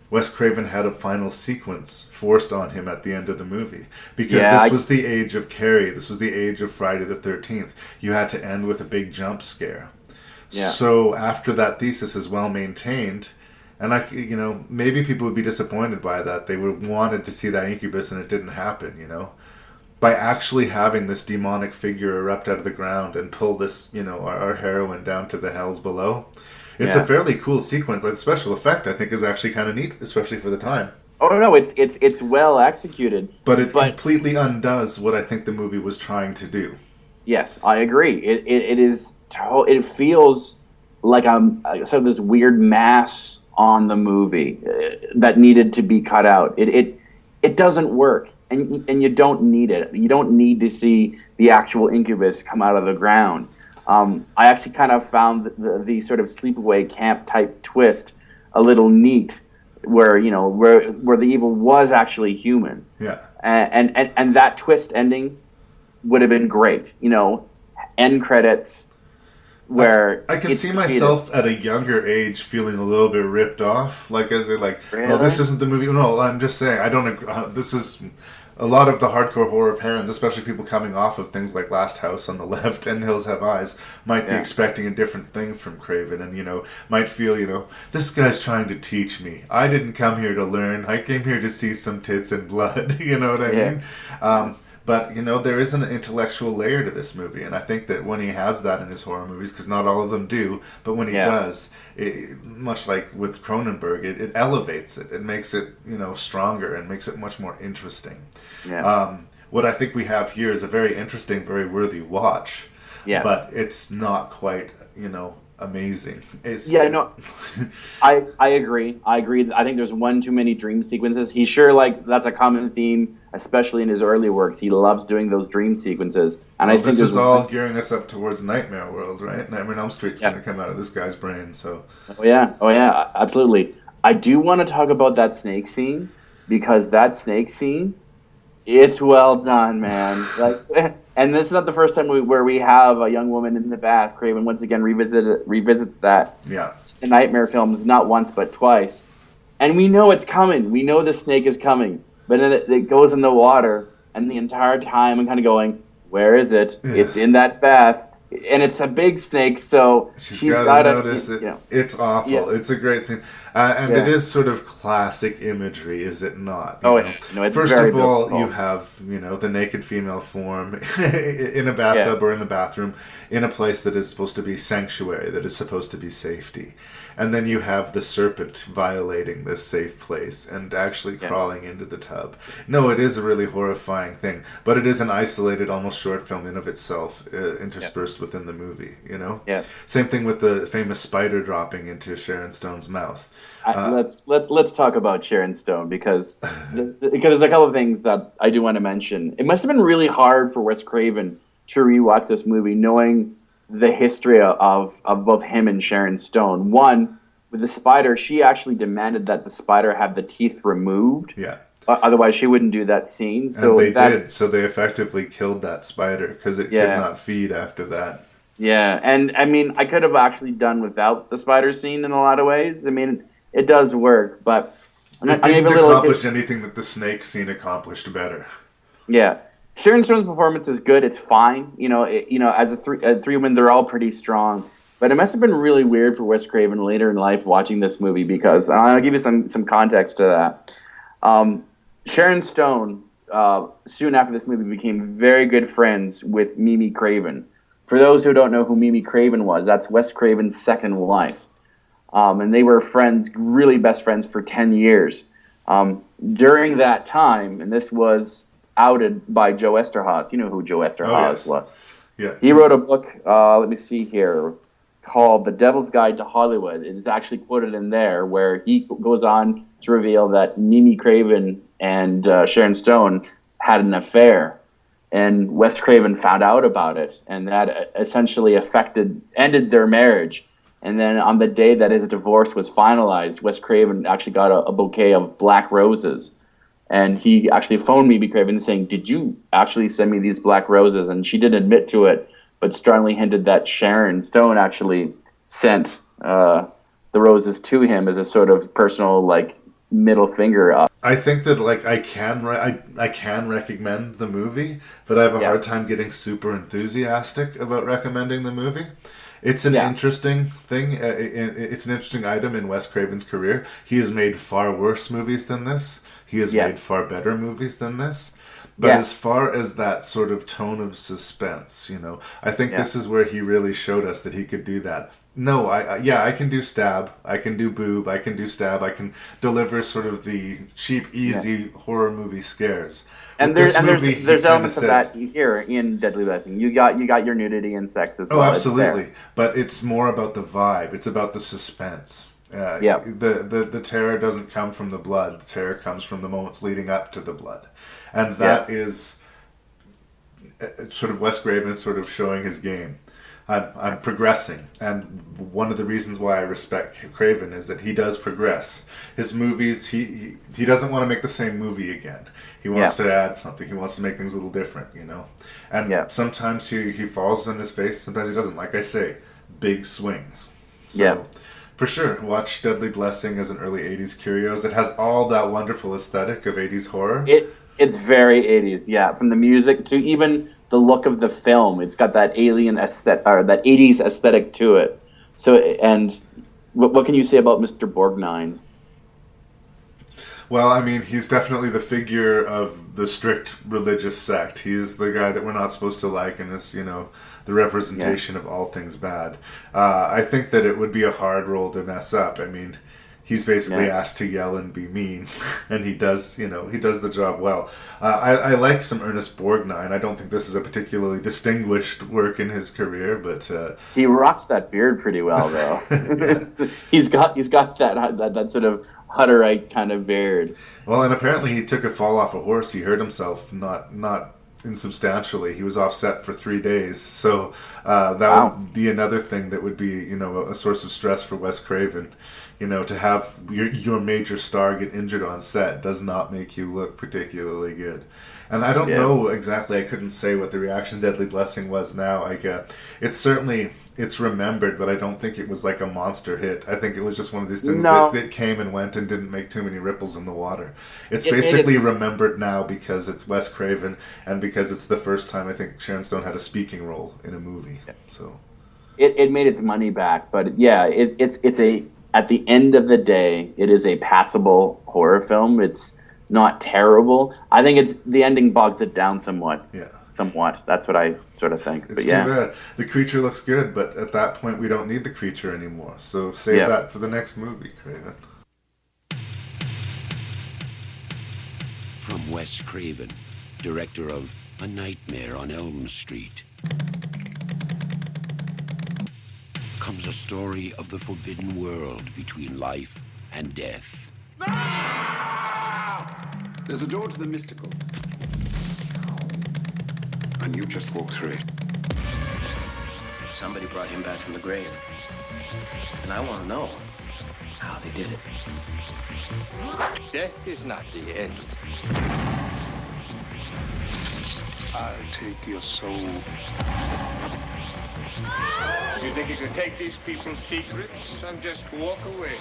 Wes Craven had a final sequence forced on him at the end of the movie. Because this was the age of Carrie. This was the age of Friday the 13th. You had to end with a big jump scare. Yeah. So after that thesis is well maintained, and maybe people would be disappointed by that. They would wanted to see that incubus and it didn't happen, By actually having this demonic figure erupt out of the ground and pull this, our heroine down to the hells below. It's a fairly cool sequence. Like, the special effect, I think, is actually kind of neat, especially for the time. Oh no, it's well executed. But it completely undoes what I think the movie was trying to do. Yes, I agree. It feels like sort of this weird mass on the movie that needed to be cut out. It doesn't work, and you don't need it. You don't need to see the actual incubus come out of the ground. I actually kind of found the sort of sleepaway camp type twist a little neat, where the evil was actually human. Yeah. And that twist ending would have been great. End credits where I can see myself at a younger age feeling a little bit ripped off, like as in like, well, this isn't the movie. No, I'm just saying I don't agree. This is. A lot of the hardcore horror fans, especially people coming off of things like Last House on the Left and Hills Have Eyes, might be expecting a different thing from Craven and, might feel, this guy's trying to teach me. I didn't come here to learn. I came here to see some tits and blood. You know what I mean? But, there is an intellectual layer to this movie, and I think that when he has that in his horror movies, because not all of them do, but when he does, much like with Cronenberg, it elevates it. It makes it, stronger and makes it much more interesting. Yeah. What I think we have here is a very interesting, very worthy watch, but it's not quite, amazing. I agree. I think there's one too many dream sequences. He's sure that's a common theme, especially in his early works. He loves doing those dream sequences. And I think this is all gearing us up towards Nightmare World, right? Nightmare on Elm Street's going to come out of this guy's brain. So. Oh yeah, absolutely. I do want to talk about that snake scene, because that snake scene, it's well done, man. And this is not the first time where we have a young woman in the bath. Craven once again revisits that. Yeah. In Nightmare films, not once but twice, and we know it's coming. We know the snake is coming, but then it goes in the water, and the entire time I'm kind of going, "Where is it? Yeah. It's in that bath." And it's a big snake, so she's got to notice it. It's awful. Yeah. It's a great scene. And it is sort of classic imagery, is it not? It's First very of all, beautiful. you have, the naked female form in a bathtub or in the bathroom in a place that is supposed to be sanctuary, that is supposed to be safety. And then you have the serpent violating this safe place and actually crawling into the tub. No, it is a really horrifying thing, but it is an isolated, almost short film in of itself, interspersed within the movie, Yeah. Same thing with the famous spider dropping into Sharon Stone's mouth. Let's talk about Sharon Stone, because there's a couple of things that I do want to mention. It must have been really hard for Wes Craven to rewatch this movie, knowing the history of both him and Sharon Stone. One, with the spider, she actually demanded that the spider have the teeth removed. Yeah. Otherwise, she wouldn't do that scene. So and they did. So they effectively killed that spider because it could not feed after that. Yeah, and I mean, I could have actually done without the spider scene in a lot of ways. I mean, it does work, but it didn't accomplish anything that the snake scene accomplished better. Yeah, Sharon Stone's performance is good. It's fine. As a three women, they're all pretty strong. But it must have been really weird for Wes Craven later in life watching this movie because I'll give you some context to that. Sharon Stone, soon after this movie, became very good friends with Mimi Craven. For those who don't know who Mimi Craven was, that's Wes Craven's second wife. And they were friends, really best friends for 10 years. During that time, and this was outed by Joe Esterhazy. You know who Joe Esterhazy was. Yeah. He wrote a book, let me see here, called The Devil's Guide to Hollywood. It is actually quoted in there where he goes on to reveal that Mimi Craven and Sharon Stone had an affair. And Wes Craven found out about it, and that essentially ended their marriage. And then on the day that his divorce was finalized, Wes Craven actually got a bouquet of black roses. And he actually phoned Mimi Craven saying, "Did you actually send me these black roses?" And she didn't admit to it, but strongly hinted that Sharon Stone actually sent the roses to him as a sort of personal, middle finger up. I think that I can recommend the movie, but I have a hard time getting super enthusiastic about recommending the movie. It's an interesting thing. It's an interesting item in Wes Craven's career. He has made far worse movies than this. He has made far better movies than this. But as far as that sort of tone of suspense, I think this is where he really showed us that he could do that. No, I can do stab, I can do boob, I can do stab, I can deliver sort of the cheap, easy horror movie scares. And there's elements of that here in Deadly Blessing. You got your nudity and sex as well. Oh, absolutely. But it's more about the vibe. It's about the suspense. The terror doesn't come from the blood. The terror comes from the moments leading up to the blood. And that is sort of Wes Craven sort of showing his game. I'm progressing, and one of the reasons why I respect Craven is that he does progress. His movies, he doesn't want to make the same movie again. He wants to add something. He wants to make things a little different, And sometimes he falls on his face, sometimes he doesn't. Like I say, big swings. So, for sure, watch Deadly Blessing as an early 80s Curios. It has all that wonderful aesthetic of 80s horror. It's very 80s, from the music to even the look of the film. It's got that alien aesthetic, or that 80s aesthetic to it. So, and what can you say about Mr. Borgnine? Well, I mean, he's definitely the figure of the strict religious sect. He's the guy that we're not supposed to like, and is, the representation of all things bad. I think that it would be a hard role to mess up. I mean, he's basically asked to yell and be mean, and he does the job well. I like some Ernest Borgnine. I don't think this is a particularly distinguished work in his career, but he rocks that beard pretty well, though. he's got that sort of Hutterite kind of beard. Well, and apparently he took a fall off a horse. He hurt himself, not insubstantially. He was offset for 3 days, so that would be another thing that would be a source of stress for Wes Craven. To have your major star get injured on set does not make you look particularly good. And I don't know exactly, I couldn't say what the reaction to Deadly Blessing was now. It's remembered, but I don't think it was like a monster hit. I think it was just one of these things that came and went and didn't make too many ripples in the water. It's basically remembered now because it's Wes Craven and because it's the first time I think Sharon Stone had a speaking role in a movie. So it made its money back, but it's a, at the end of the day, it is a passable horror film. It's not terrible. I think the ending bogs it down somewhat. Yeah. Somewhat. That's what I sort of think. It's too bad. The creature looks good, but at that point we don't need the creature anymore. So save that for the next movie, Craven. From Wes Craven, director of A Nightmare on Elm Street, comes a story of the forbidden world between life and death. There's a door to the mystical. And you just walk through it. Somebody brought him back from the grave. And I want to know, how they did it. Death is not the end. I'll take your soul. You think you could take these people's secrets and just walk away?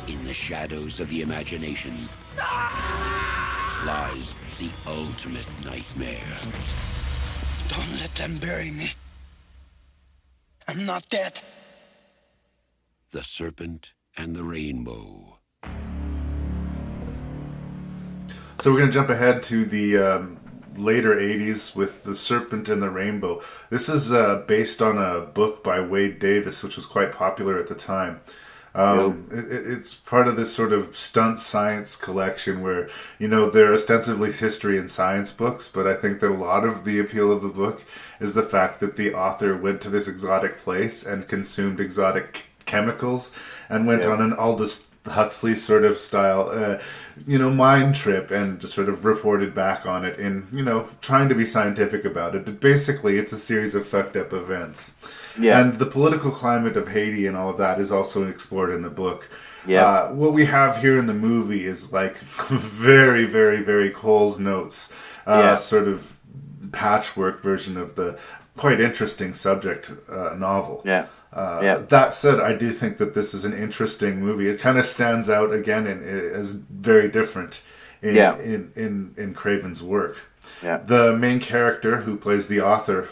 In the shadows of the imagination lies the ultimate nightmare. Don't let them bury me. I'm not dead. The Serpent and the Rainbow. So we're going to jump ahead to the later 80s with The Serpent and the Rainbow. This is based on a book by Wade Davis, which was quite popular at the time. It's part of this sort of stunt science collection where, you know, they're ostensibly history and science books, but I think that a lot of the appeal of the book is the fact that the author went to this exotic place and consumed exotic chemicals and went on an Aldous Huxley sort of style, mind trip and just sort of reported back on it in, trying to be scientific about it. But basically, it's a series of fucked up events. Yeah. And the political climate of Haiti and all of that is also explored in the book. Yeah. What we have here in the movie is like very, very, very Cole's Notes, sort of patchwork version of the quite interesting subject novel. Yeah. That said, I do think that this is an interesting movie. It kind of stands out again as very different in Craven's work. Yeah. The main character, who plays the author,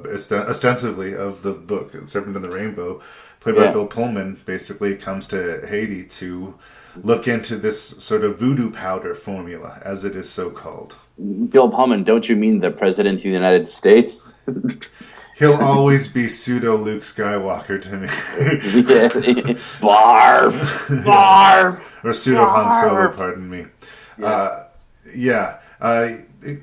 ostensibly of the book Serpent and the Rainbow, played by Bill Pullman, basically comes to Haiti to look into this sort of voodoo powder formula, as it is so called. Bill Pullman, don't you mean the President of the United States? He'll always be pseudo Luke Skywalker to me. Barf! Barf! Or pseudo Han Solo, pardon me. Yes.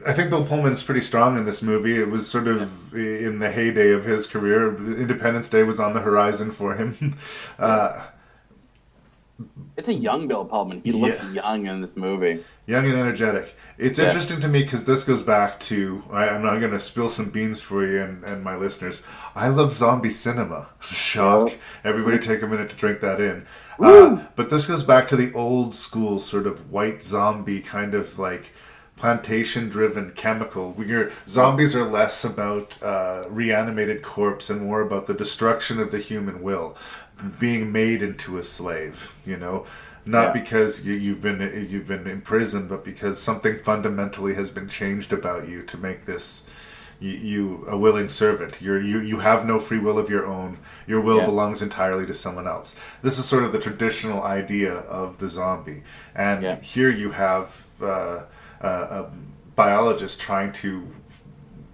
I think Bill Pullman's pretty strong in this movie. It was sort of in the heyday of his career. Independence Day was on the horizon for him. It's a young Bill Pullman. He looks young in this movie. Young and energetic. It's interesting to me because this goes back to, I'm not going to spill some beans for you and my listeners. I love zombie cinema. Shock. Everybody take a minute to drink that in. But this goes back to the old school sort of white zombie kind of like plantation-driven chemical. Where zombies are less about reanimated corpse and more about the destruction of the human will, being made into a slave. Not because you've been imprisoned, but because something fundamentally has been changed about you to make this you a willing servant. You have no free will of your own. Your will belongs entirely to someone else. This is sort of the traditional idea of the zombie, and here you have a biologist trying to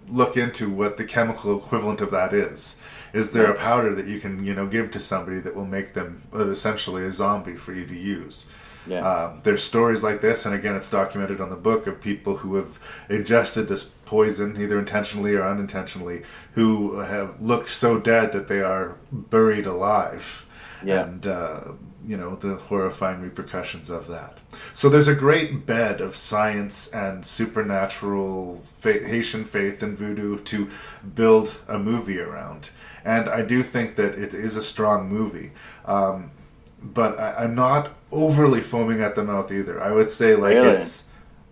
look into what the chemical equivalent of that is. Is there a powder that you can, give to somebody that will make them essentially a zombie for you to use? Yeah. There's stories like this, and again, it's documented on the book, of people who have ingested this poison, either intentionally or unintentionally, who have looked so dead that they are buried alive. Yeah. And, the horrifying repercussions of that. So there's a great bed of science and supernatural Haitian faith and voodoo to build a movie around. And I do think that it is a strong movie. But I'm not overly foaming at the mouth either. I would say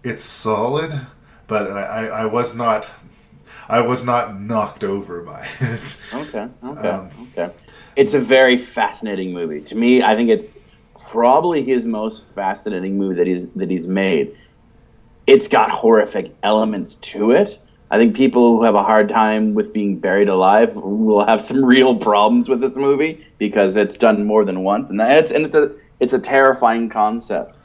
it's solid, but I was not knocked over by it. Okay. It's a very fascinating movie. To me, I think it's probably his most fascinating movie that he's made. It's got horrific elements to it. I think people who have a hard time with being buried alive will have some real problems with this movie because it's done more than once, and it's a terrifying concept.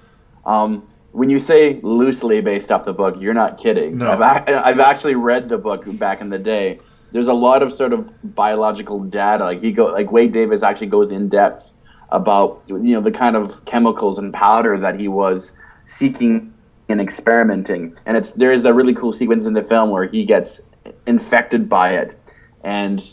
When you say loosely based off the book, you're not kidding. No. I've actually read the book back in the day. There's a lot of sort of biological data. Like Wade Davis actually goes in depth about the kind of chemicals and powder that he was seeking and experimenting, and there is a really cool sequence in the film where he gets infected by it, and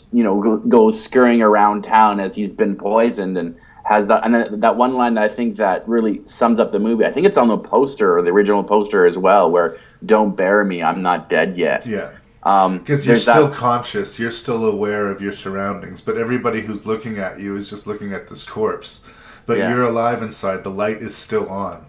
goes scurrying around town as he's been poisoned, and has that. And then that one line that I think that really sums up the movie. I think it's on the poster or the original poster as well, where "Don't bury me, I'm not dead yet." Yeah. Because you're still conscious, you're still aware of your surroundings, but everybody who's looking at you is just looking at this corpse. But you're alive inside, the light is still on.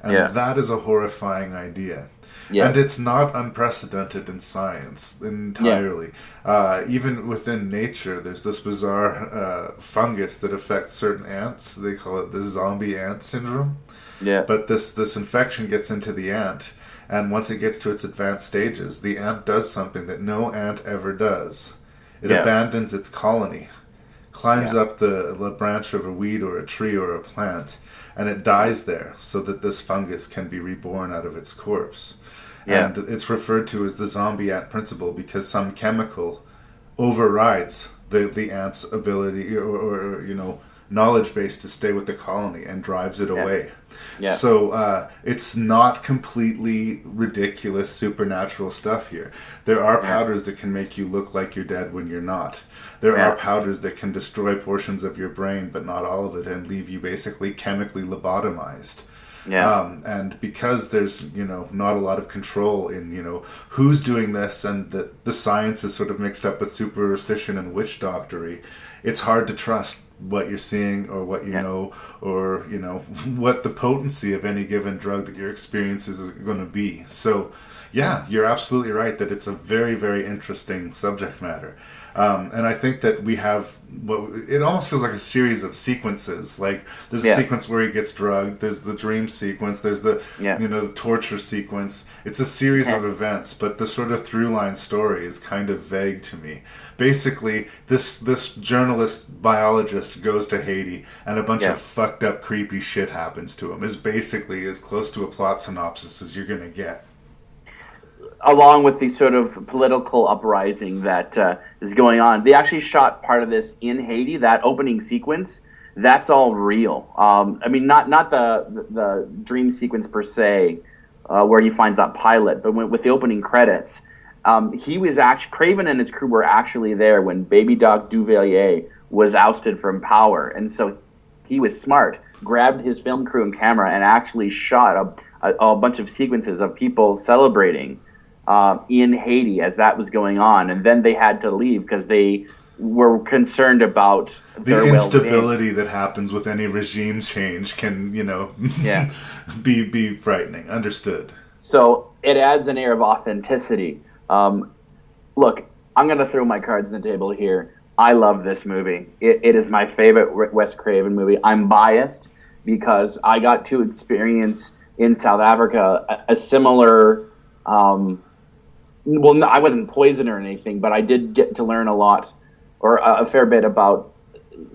And that is a horrifying idea. Yeah. And it's not unprecedented in science entirely. Yeah. Even within nature, there's this bizarre fungus that affects certain ants. They call it the zombie ant syndrome. Yeah. But this infection gets into the ant, and once it gets to its advanced stages, the ant does something that no ant ever does. It abandons its colony, climbs up the branch of a weed or a tree or a plant, and it dies there so that this fungus can be reborn out of its corpse. Yeah. And it's referred to as the zombie ant principle because some chemical overrides the ant's ability or knowledge base to stay with the colony and drives it away. Yeah. So it's not completely ridiculous supernatural stuff here. There are powders that can make you look like you're dead when you're not. There are powders that can destroy portions of your brain, but not all of it, and leave you basically chemically lobotomized. Yeah. And because there's, not a lot of control in, who's doing this, and the science is sort of mixed up with superstition and witch doctory, it's hard to trust what you're seeing or what you know or, what the potency of any given drug that your experience is going to be. So, yeah, you're absolutely right that it's a very, very interesting subject matter. And I think that we have it almost feels like a series of sequences. Like there's a sequence where he gets drugged. There's the dream sequence. There's the the torture sequence. It's a series of events, but the sort of through line story is kind of vague to me. Basically, this journalist biologist goes to Haiti, and a bunch of fucked up, creepy shit happens to him. Is basically as close to a plot synopsis as you're gonna get. Along with the sort of political uprising that is going on. They actually shot part of this in Haiti, that opening sequence. That's all real. I mean, not the dream sequence per se, where he finds that pilot, but with the opening credits, he was Craven and his crew were actually there when Baby Doc Duvalier was ousted from power. And so he was smart, grabbed his film crew and camera and actually shot a bunch of sequences of people celebrating in Haiti as that was going on, and then they had to leave because they were concerned about the instability that happens with any regime change can, be frightening. Understood. So it adds an air of authenticity. Look, I'm going to throw my cards on the table here. I love this movie. It is my favorite Wes Craven movie. I'm biased because I got to experience in South Africa a similar. Well, no, I wasn't poisoned or anything, but I did get to learn a lot, or a fair bit about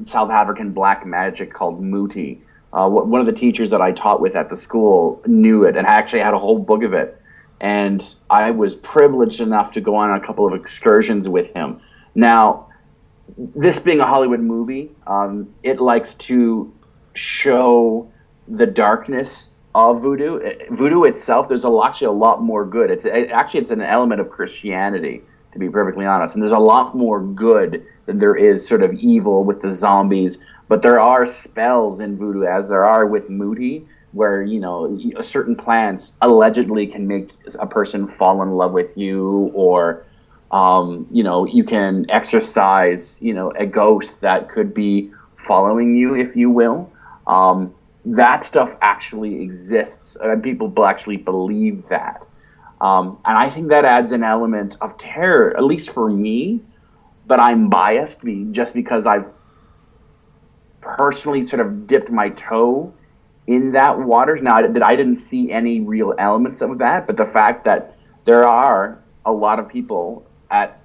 South African black magic called Muti. One of the teachers that I taught with at the school knew it, and I actually had a whole book of it. And I was privileged enough to go on a couple of excursions with him. Now, this being a Hollywood movie, it likes to show the darkness of voodoo. Voodoo itself, there's actually a lot more good. It's an element of Christianity, to be perfectly honest. And there's a lot more good than there is sort of evil with the zombies. But there are spells in voodoo, as there are with Muti, where, certain plants allegedly can make a person fall in love with you, or, you can exorcise, a ghost that could be following you, if you will. That stuff actually exists, and people actually believe that. And I think that adds an element of terror, at least for me, but I'm biased just because I've personally sort of dipped my toe in that waters. Now, I didn't see any real elements of that, but the fact that there are a lot of people at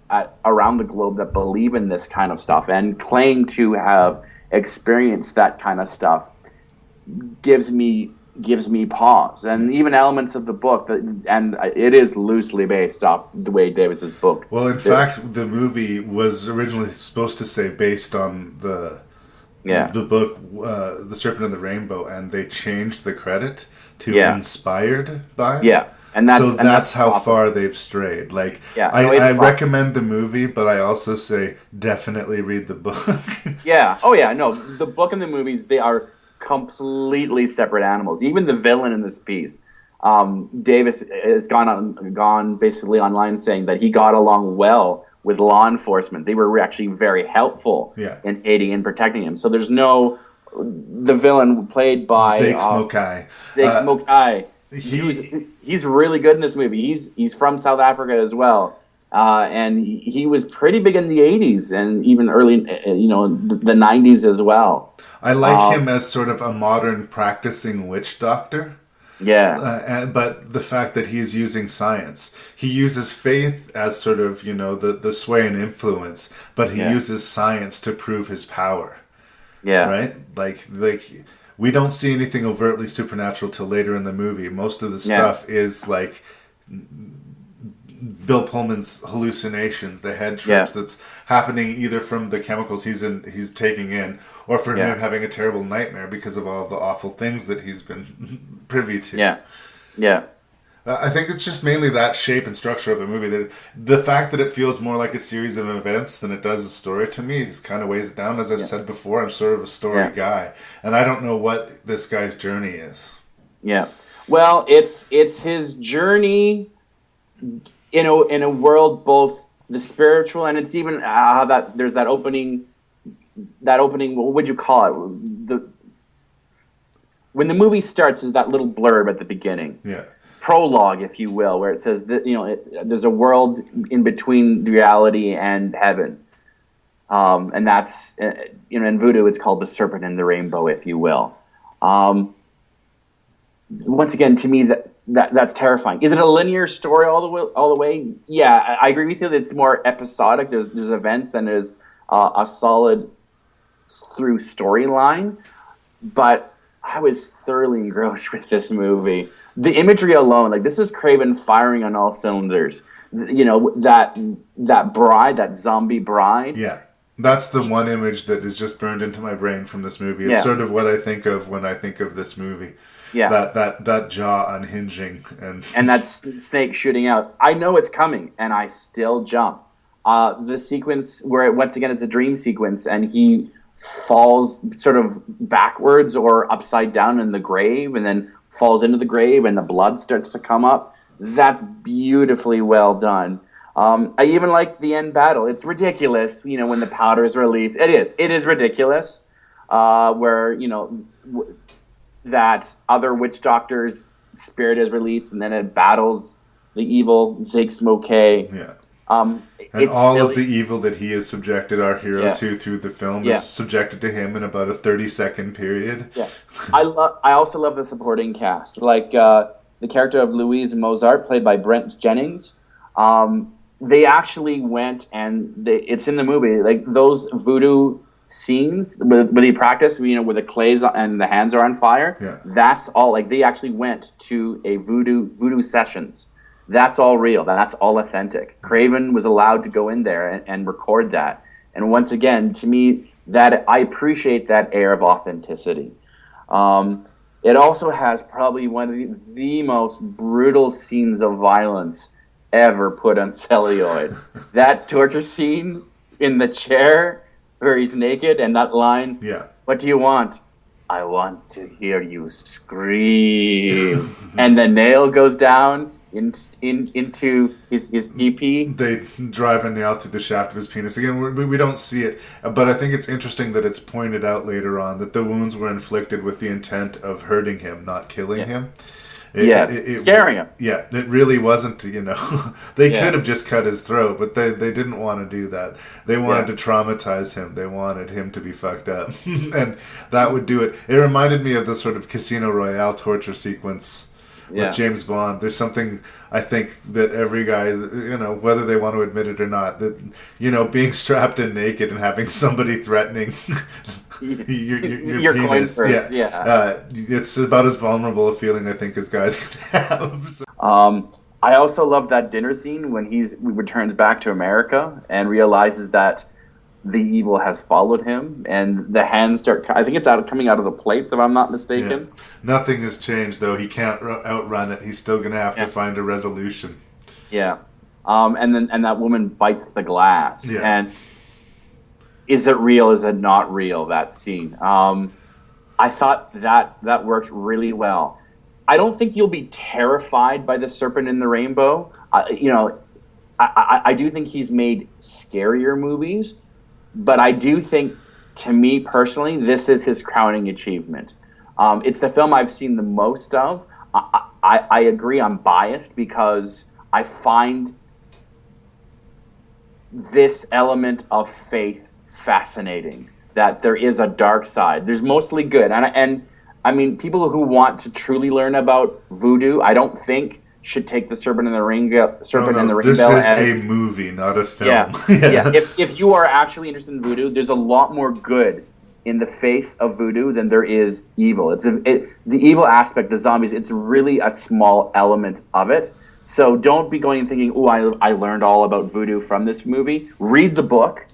around the globe that believe in this kind of stuff and claim to have experienced that kind of stuff gives me pause. And even elements of the book, and it is loosely based off the Wade Davis's book. Well, in fact, the movie was originally supposed to say based on the book, The Serpent and the Rainbow, and they changed the credit to inspired by. Yeah. And that's how far they've strayed. Like, I recommend the movie, but I also say definitely read the book. Yeah. Oh, yeah. No, the book and the movies, they are completely separate animals. Even the villain in this piece, Davis has gone basically online saying that he got along well with law enforcement. They were actually very helpful in aiding and protecting him. So there's the villain played by Zeke Smokai. He's really good in this movie. He's from South Africa as well. And he was pretty big in the 80s and even early, the 90s as well. I like him as sort of a modern practicing witch doctor. Yeah. But the fact that he's using science. He uses faith as sort of, the sway and influence, but he uses science to prove his power. Yeah. Right? Like we don't see anything overtly supernatural till later in the movie. Most of the stuff is like Bill Pullman's hallucinations, the head trips that's happening either from the chemicals he's taking in, or for him having a terrible nightmare because of all the awful things that he's been privy to. Yeah. I think it's just mainly that shape and structure of the movie. That the fact that it feels more like a series of events than it does a story to me just kind of weighs it down. As I've said before, I'm sort of a story guy, and I don't know what this guy's journey is. Yeah. Well, it's his journey in a world both the spiritual and it's even how that there's that opening. What would you call it? When the movie starts, is that little blurb at the beginning. Yeah. Prologue, if you will, where it says that there's a world in between reality and heaven, and that's in voodoo it's called the Serpent and the Rainbow, if you will. Once again, to me that's terrifying. Is it a linear story all the way? Yeah, I agree with you that it's more episodic. There's events than there's a solid through storyline, but I was thoroughly engrossed with this movie. The imagery alone, like this is Craven firing on all cylinders. That bride, that zombie bride. Yeah, that's the one image that is just burned into my brain from this movie. It's sort of what I think of when I think of this movie. Yeah, that jaw unhinging and that snake shooting out. I know it's coming, and I still jump. The sequence where once again it's a dream sequence, and he falls sort of backwards or upside down in the grave, and then falls into the grave and the blood starts to come up. That's beautifully well done. I even like the end battle. It's ridiculous, when the powder is released. It is ridiculous. Where, that other witch doctor's spirit is released and then it battles the evil Zeke Smokay. Yeah. And all of the evil that he has subjected our hero to through the film is subjected to him in about a 30-second period. Yeah, I also love the supporting cast, like the character of Louise Mozart, played by Brent Jennings. They actually went and it's in the movie, like those voodoo scenes where they practice, where the clays and the hands are on fire. Yeah. That's all. Like they actually went to a voodoo sessions. That's all real. That's all authentic. Craven was allowed to go in there and record that. And once again, to me, that I appreciate that air of authenticity. It also has probably one of the most brutal scenes of violence ever put on celluloid. That torture scene in the chair where he's naked and that line, "What do you want?" "I want to hear you scream." And the nail goes down into his pee-pee. They drive a nail through the shaft of his penis. Again, we don't see it, but I think it's interesting that it's pointed out later on that the wounds were inflicted with the intent of hurting him, not killing him. Scaring him. Yeah, it really wasn't, they could have just cut his throat, but they didn't want to do that. They wanted to traumatize him. They wanted him to be fucked up. And that would do it. It reminded me of the sort of Casino Royale torture sequence with James Bond. There's something, I think, that every guy, whether they want to admit it or not, that, being strapped and naked and having somebody threatening your penis. It's about as vulnerable a feeling, I think, as guys can have. So. I also love that dinner scene when he returns back to America and realizes that the evil has followed him, and the hands start. I think it's coming out of the plates, if I'm not mistaken. Yeah. Nothing has changed, though. He can't outrun it. He's still going to have to find a resolution. Yeah, and that woman bites the glass. Yeah. And is it real? Is it not real? That scene. I thought that worked really well. I don't think you'll be terrified by the Serpent in the Rainbow. I do think he's made scarier movies, but I do think, to me personally, this is his crowning achievement. It's the film I've seen the most of. I agree I'm biased because I find this element of faith fascinating, that there is a dark side. There's mostly good. And I mean, people who want to truly learn about voodoo, I don't think should take the Serpent in the Rainbow. This Rainbow is as a movie, not a film. Yeah. If you are actually interested in voodoo, there's a lot more good in the faith of voodoo than there is evil. The evil aspect, the zombies, it's really a small element of it. So don't be going and thinking, "Oh, I learned all about voodoo from this movie." Read the book,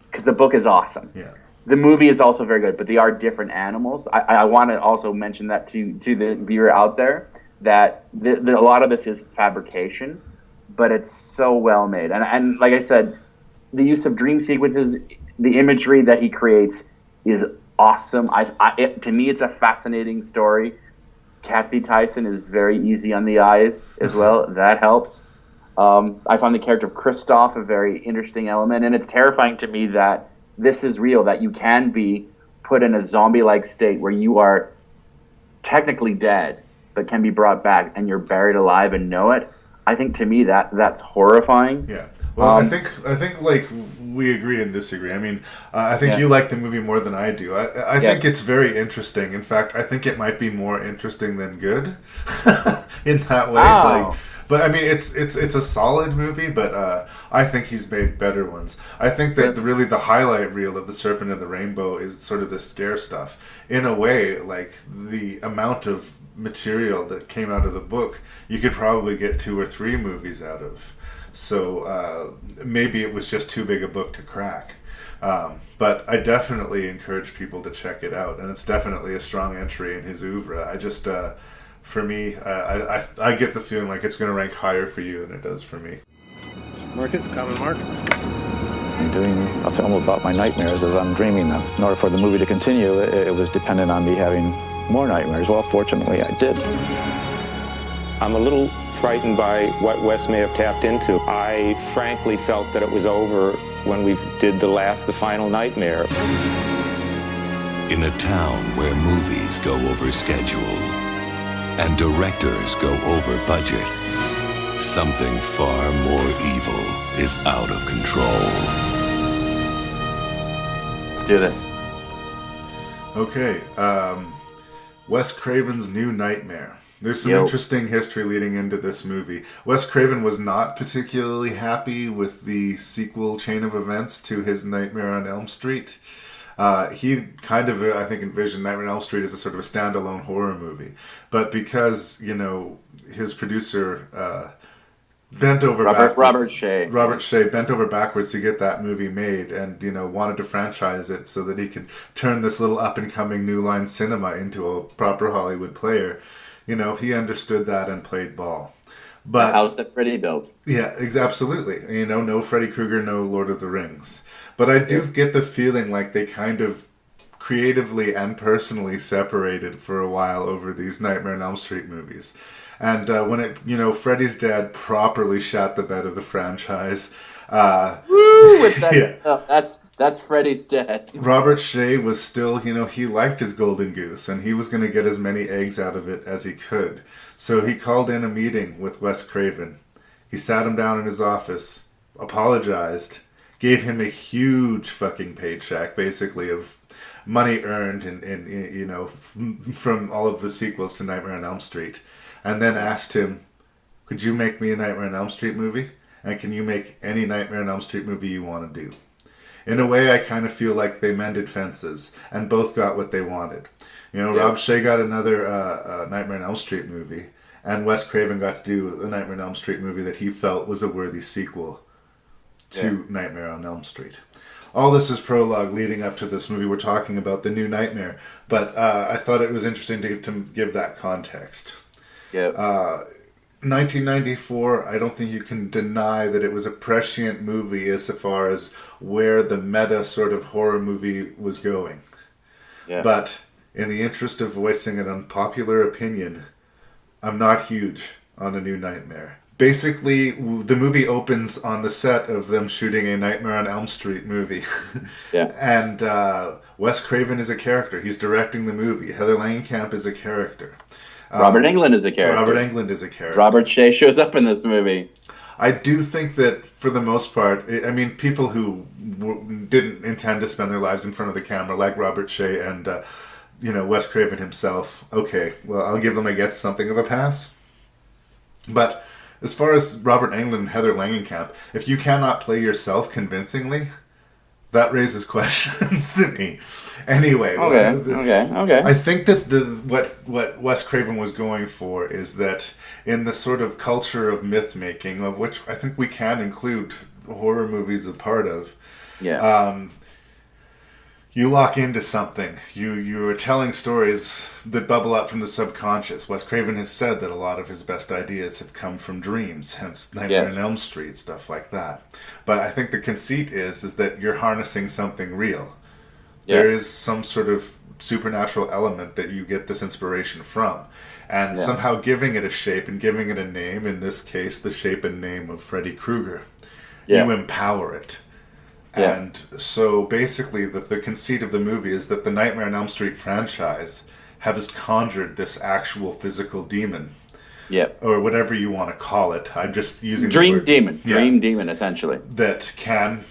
because the book is awesome. Yeah. The movie is also very good, but they are different animals. I want to also mention that to the viewer out there, that a lot of this is fabrication, but it's so well made. And like I said, the use of dream sequences, the imagery that he creates is awesome. To me, it's a fascinating story. Kathy Tyson is very easy on the eyes as well. That helps. I find the character of Christoph a very interesting element, and it's terrifying to me that this is real, that you can be put in a zombie-like state where you are technically dead, but can be brought back, and you're buried alive and know it. I think, to me, that's horrifying. Yeah. Well, I think like we agree and disagree. I mean, I think you like the movie more than I do. I think it's very interesting. In fact, I think it might be more interesting than good in that way. Wow. But I mean, it's a solid movie, but I think he's made better ones. I think that really the highlight reel of The Serpent and the Rainbow is sort of the scare stuff. In a way, like the amount of material that came out of the book, you could probably get 2 or 3 movies out of. So maybe it was just too big a book to crack. But I definitely encourage people to check it out, and it's definitely a strong entry in his oeuvre. I just, for me, I get the feeling like it's going to rank higher for you than it does for me. Market, common market. I'm doing a film about my nightmares as I'm dreaming them. In order for the movie to continue, it was dependent on me having more nightmares. Well, fortunately, I did. I'm a little frightened by what Wes may have tapped into. I frankly felt that it was over when we did the final nightmare. In a town where movies go over schedule and directors go over budget, something far more evil is out of control. Let's do this. Okay, Wes Craven's New Nightmare. There's some interesting history leading into this movie. Wes Craven was not particularly happy with the sequel chain of events to his Nightmare on Elm Street. He kind of, I think, envisioned Nightmare on Elm Street as a sort of a standalone horror movie. But because, his producer bent over backwards. Robert Shea bent over backwards to get that movie made and, wanted to franchise it so that he could turn this little up-and-coming New Line Cinema into a proper Hollywood player. He understood that and played ball. But the house that Freddy built. Yeah, absolutely. No Freddy Krueger, no Lord of the Rings. But I do get the feeling like they kind of creatively and personally separated for a while over these Nightmare on Elm Street movies. And when Freddy's dad properly shot the bed of the franchise. Woo! That's Freddy's dad. Robert Shea was still, he liked his golden goose, and he was going to get as many eggs out of it as he could. So he called in a meeting with Wes Craven. He sat him down in his office, apologized, gave him a huge fucking paycheck, basically, of money earned from all of the sequels to Nightmare on Elm Street, and then asked him, could you make me a Nightmare on Elm Street movie? And can you make any Nightmare on Elm Street movie you want to do? In a way, I kind of feel like they mended fences, and both got what they wanted. Rob Shea got another Nightmare on Elm Street movie, and Wes Craven got to do a Nightmare on Elm Street movie that he felt was a worthy sequel to Nightmare on Elm Street. All this is prologue leading up to this movie. We're talking about the new Nightmare, but I thought it was interesting to give that context. 1994, I don't think you can deny that it was a prescient movie as far as where the meta sort of horror movie was going. But in the interest of voicing an unpopular opinion, I'm not huge on A New Nightmare. Basically, the movie opens on the set of them shooting a Nightmare on Elm Street movie. Yeah. And Wes Craven is a character. He's directing the movie. Heather Langenkamp is a character. Robert Englund is a character. Robert Englund is a character. Robert Shea shows up in this movie. I do think that, for the most part, I mean, people who didn't intend to spend their lives in front of the camera, like Robert Shea and, Wes Craven himself, okay, well, I'll give them, I guess, something of a pass. But as far as Robert Englund and Heather Langenkamp, if you cannot play yourself convincingly, that raises questions to me. Anyway, Okay. I think that what Wes Craven was going for is that in the sort of culture of myth making, of which I think we can include horror movies a part of, you lock into something. You are telling stories that bubble up from the subconscious. Wes Craven has said that a lot of his best ideas have come from dreams, hence Nightmare on Elm Street, stuff like that. But I think the conceit is that you're harnessing something real. Yeah. There is some sort of supernatural element that you get this inspiration from. And somehow giving it a shape and giving it a name, in this case, the shape and name of Freddy Krueger, you empower it. Yeah. And so basically the conceit of the movie is that the Nightmare on Elm Street franchise has conjured this actual physical demon. Yeah. Or whatever you want to call it. I'm just using Dream the word. Demon. Yeah. Dream Demon, essentially. That can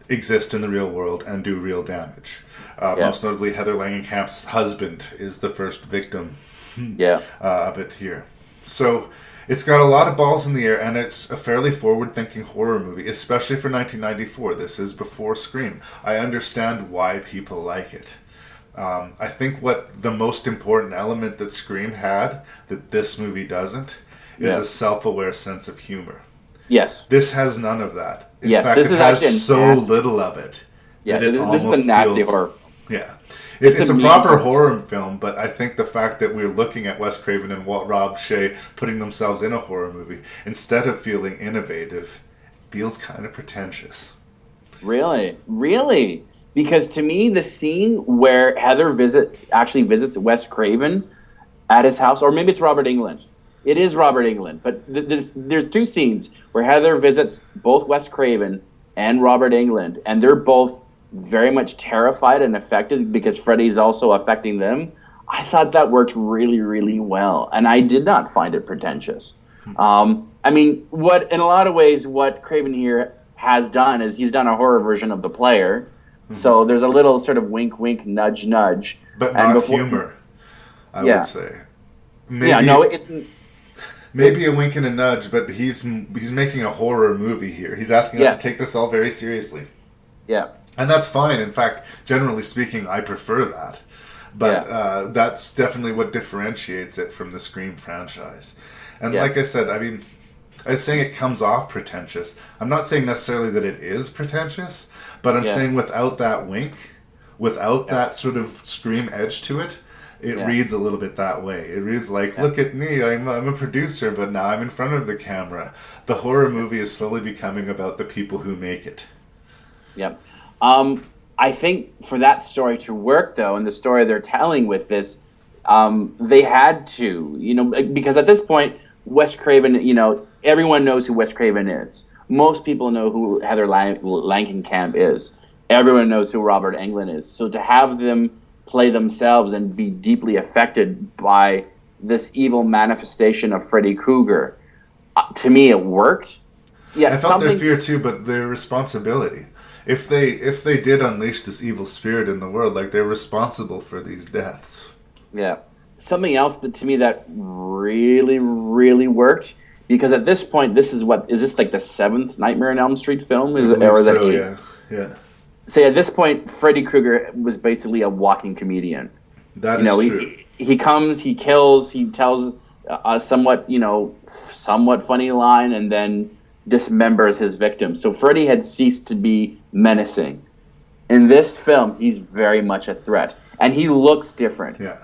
exist in the real world and do real damage. Most notably, Heather Langenkamp's husband is the first victim of it here. So it's got a lot of balls in the air, and it's a fairly forward-thinking horror movie, especially for 1994. This is before Scream. I understand why people like it. I think what the most important element that Scream had, that this movie doesn't, is a self-aware sense of humor. Yes. This has none of that. In fact, it has so little of it. Yeah, this is a nasty horror. Yeah. It's a proper horror film, but I think the fact that we're looking at Wes Craven and Rob Shea putting themselves in a horror movie, instead of feeling innovative, feels kind of pretentious. Really? Really? Because to me, the scene where Heather actually visits Wes Craven at his house, or maybe it's Robert Englund. It is Robert Englund, but there's two scenes where Heather visits both Wes Craven and Robert Englund, and they're both very much terrified and affected because Freddy's also affecting them. I thought that worked really, really well, and I did not find it pretentious. I mean, in a lot of ways, what Craven here has done is he's done a horror version of The Player, so there's a little sort of wink, wink, nudge, nudge. But not humor, I would say. Maybe a wink and a nudge, but he's making a horror movie here. He's asking us to take this all very seriously. Yeah. And that's fine. In fact, generally speaking, I prefer that. But that's definitely what differentiates it from the Scream franchise. And like I said, I mean, I was saying it comes off pretentious. I'm not saying necessarily that it is pretentious, but I'm saying without that wink, without that sort of Scream edge to it, it reads a little bit that way. It reads like, look at me, I'm a producer, but now I'm in front of the camera. The horror movie is slowly becoming about the people who make it. Yep. I think for that story to work, though, and the story they're telling with this, they had to, because at this point, Wes Craven, everyone knows who Wes Craven is. Most people know who Heather Langenkamp is. Everyone knows who Robert Englund is. So to have them play themselves and be deeply affected by this evil manifestation of Freddy Krueger, to me, it worked. Yeah, I felt their fear too, but their responsibility. If they did unleash this evil spirit in the world, like, they're responsible for these deaths. Yeah. Something else that to me that really, really worked, because at this point, is this like the 7th Nightmare on Elm Street film? Or is it 8th? Yeah. So at this point, Freddy Krueger was basically a walking comedian. That is true. He comes, he kills, he tells a somewhat funny line, and then dismembers his victims. So Freddy had ceased to be menacing. In this film, he's very much a threat, and he looks different. Yeah.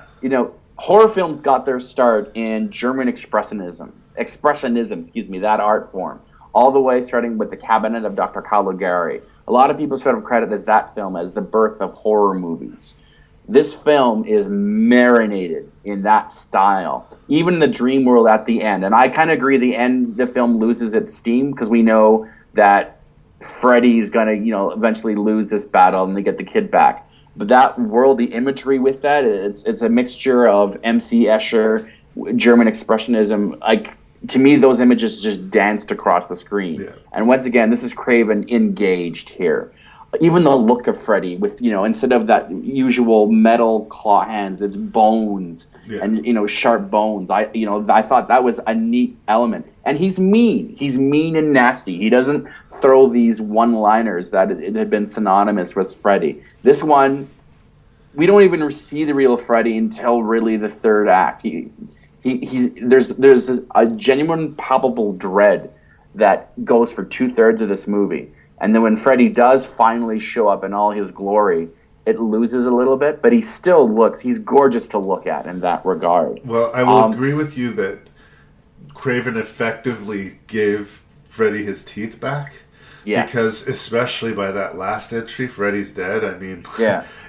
Horror films got their start in German expressionism, that art form, all the way starting with The Cabinet of Dr. Caligari. A lot of people sort of credit that film as the birth of horror movies. This film is marinated in that style. Even the dream world at the end. And I kind of agree the film loses its steam because we know that Freddy's going to, eventually lose this battle and they get the kid back. But that world, the imagery with that, it's a mixture of M.C. Escher, German expressionism. Like, to me, those images just danced across the screen. Yeah. And once again, this is Craven engaged here. Even the look of Freddy with, instead of that usual metal claw hands, it's bones and, sharp bones. I thought that was a neat element. And he's mean. He's mean and nasty. He doesn't throw these one-liners that it had been synonymous with Freddy. This one, we don't even see the real Freddy until really the third act. There's a genuine palpable dread that goes for 2/3 of this movie. And then when Freddy does finally show up in all his glory, it loses a little bit, but he's gorgeous to look at in that regard. Well, I will agree with you that Craven effectively gave Freddy his teeth back. Yeah. Because especially by that last entry, Freddy's Dead, I mean,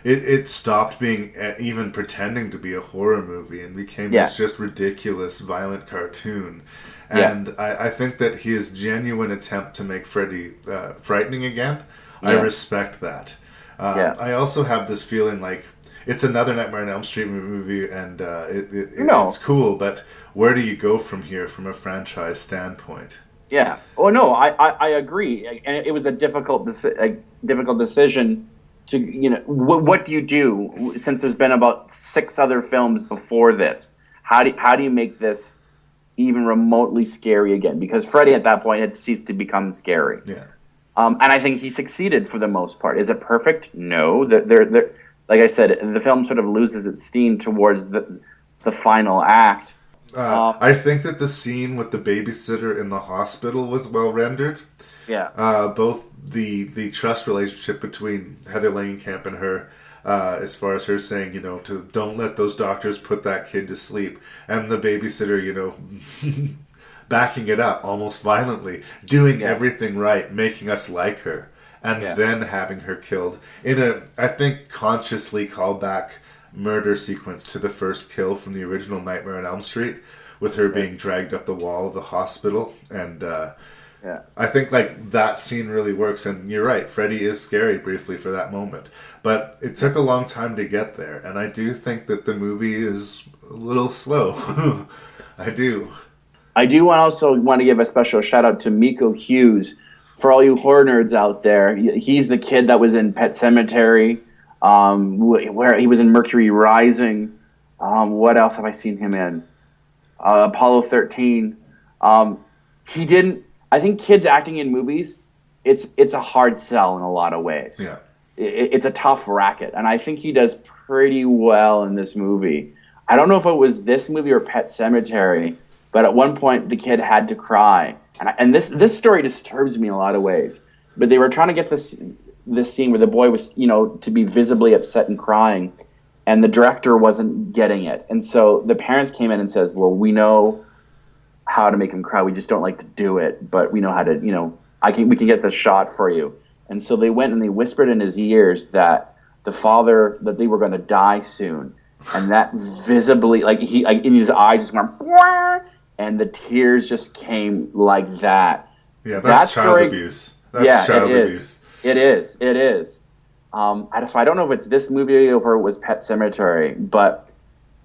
it stopped being even pretending to be a horror movie and became this just ridiculous, violent cartoon. And I think that his genuine attempt to make Freddy frightening again, I respect that. I also have this feeling like it's another Nightmare on Elm Street movie, and it's cool, but where do you go from here from a franchise standpoint? Yeah. Oh, no, I agree. And it was a difficult decision to, what do you do since there's been about 6 other films before this? How do you make this even remotely scary again? Because Freddy at that point had ceased to become scary. Yeah. And I think he succeeded for the most part. Is it perfect? No. They're, like I said, the film sort of loses its steam towards the final act. I think that the scene with the babysitter in the hospital was well rendered. Yeah. Both the trust relationship between Heather Langenkamp and her, as far as her saying, to don't let those doctors put that kid to sleep, and the babysitter, backing it up almost violently, doing everything right, making us like her, and then having her killed in a, I think, consciously called back murder sequence to the first kill from the original Nightmare on Elm Street, with her being dragged up the wall of the hospital, and I think that scene really works. And you're right, Freddy is scary briefly for that moment, but it took a long time to get there, and I do think that the movie is a little slow. I do also want to give a special shout out to Miko Hughes. For all you horror nerds out there, he's the kid that was in Pet Sematary, where he was in Mercury Rising. What else have I seen him in? Apollo 13. He didn't. I think kids acting in movies, it's a hard sell in a lot of ways. Yeah, it's a tough racket, and I think he does pretty well in this movie. I don't know if it was this movie or Pet Sematary, but at one point the kid had to cry, and this story disturbs me in a lot of ways. But they were trying to get this scene where the boy was, to be visibly upset and crying, and the director wasn't getting it. And so the parents came in and says, well, we know how to make him cry. We just don't like to do it, but we know how to, we can get this shot for you. And so they went and they whispered in his ears that that they were going to die soon. And that visibly, in his eyes just went, Wah! And the tears just came like that. Yeah, that's child abuse. That's child abuse. It is. So I don't know if it's this movie or it was Pet Sematary, but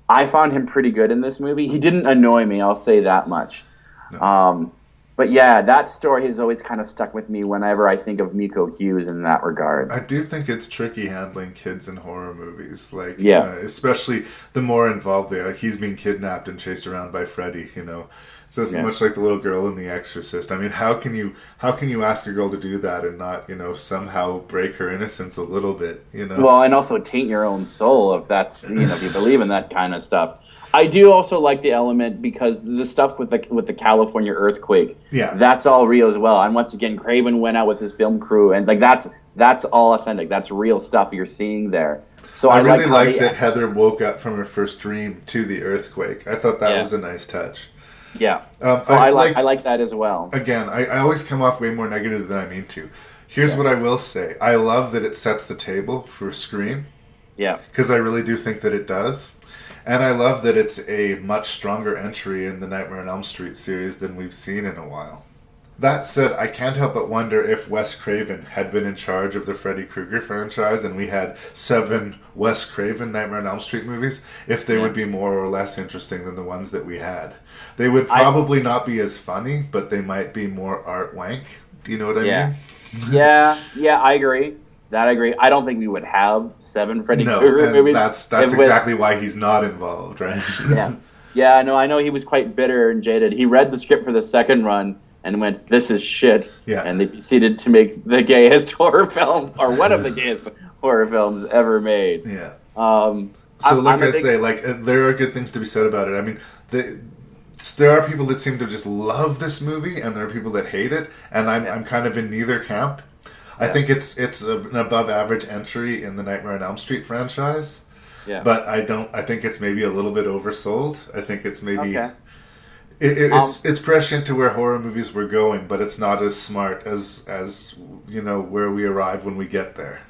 I found him pretty good in this movie. He didn't annoy me, I'll say that much. No. But yeah, that story has always kind of stuck with me whenever I think of Miko Hughes in that regard. I do think it's tricky handling kids in horror movies. Especially the more involved they are. He's being kidnapped and chased around by Freddy, So it's much like the little girl in The Exorcist. I mean, how can you ask a girl to do that and not, somehow break her innocence a little bit, Well, and also taint your own soul if that's, if you believe in that kind of stuff. I do also like the element because the stuff with the California earthquake, that's all real as well. And once again, Craven went out with his film crew, and that's all authentic. That's real stuff you're seeing there. So I really like that Heather woke up from her first dream to the earthquake. I thought that was a nice touch. Yeah, I like that as well. Again, I always come off way more negative than I mean to. Here's what I will say. I love that it sets the table for Scream. Yeah. Because I really do think that it does. And I love that it's a much stronger entry in the Nightmare on Elm Street series than we've seen in a while. That said, I can't help but wonder if Wes Craven had been in charge of the Freddy Krueger franchise and we had 7 Wes Craven Nightmare on Elm Street movies, if they would be more or less interesting than the ones that we had. They would probably not be as funny, but they might be more art wank. Do you know what I mean? Yeah, I agree. That I agree. I don't think we would have 7 Freddy No, Krueger movies. That's exactly why he's not involved, right? Yeah, no, I know he was quite bitter and jaded. He read the script for the second run and went, "This is shit." Yeah. And they proceeded to make the gayest horror film, or one of the gayest horror films ever made. Yeah. So there are good things to be said about it. I mean, there are people that seem to just love this movie, and there are people that hate it, and I'm kind of in neither camp. I think it's an above average entry in the Nightmare on Elm Street franchise. Yeah. But I think it's maybe a little bit oversold. I think it's maybe it's prescient to where horror movies were going, but it's not as smart as where we arrive when we get there.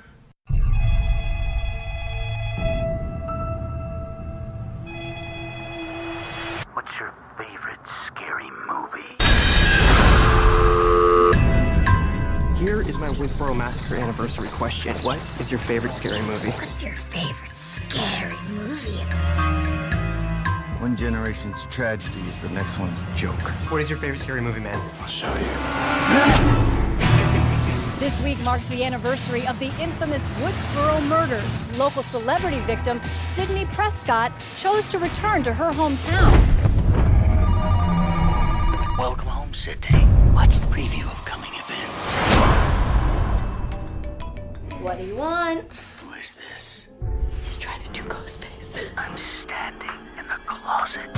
What's your favorite scary movie? Here is my Woodsboro Massacre anniversary question. What is your favorite scary movie? What's your favorite scary movie? One generation's tragedy is the next one's joke. What is your favorite scary movie, man? I'll show you. This week marks the anniversary of the infamous Woodsboro murders. Local celebrity victim Sydney Prescott chose to return to her hometown. Welcome home, Sydney. Watch the preview of coming events. What do you want? Who is this? He's trying to do Ghostface. I'm standing in the closet.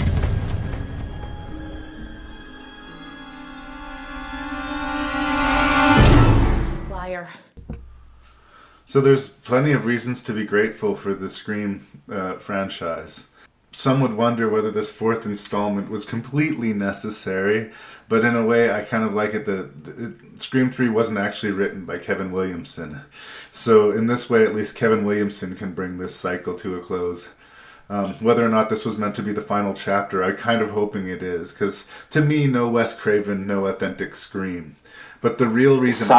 Liar. So there's plenty of reasons to be grateful for the Scream franchise. Some would wonder whether this 4th installment was completely necessary, but in a way I kind of like it that Scream 3 wasn't actually written by Kevin Williamson. So in this way, at least Kevin Williamson can bring this cycle to a close. Whether or not this was meant to be the final chapter, I'm kind of hoping it is, because to me, no Wes Craven, no authentic Scream. But the real reason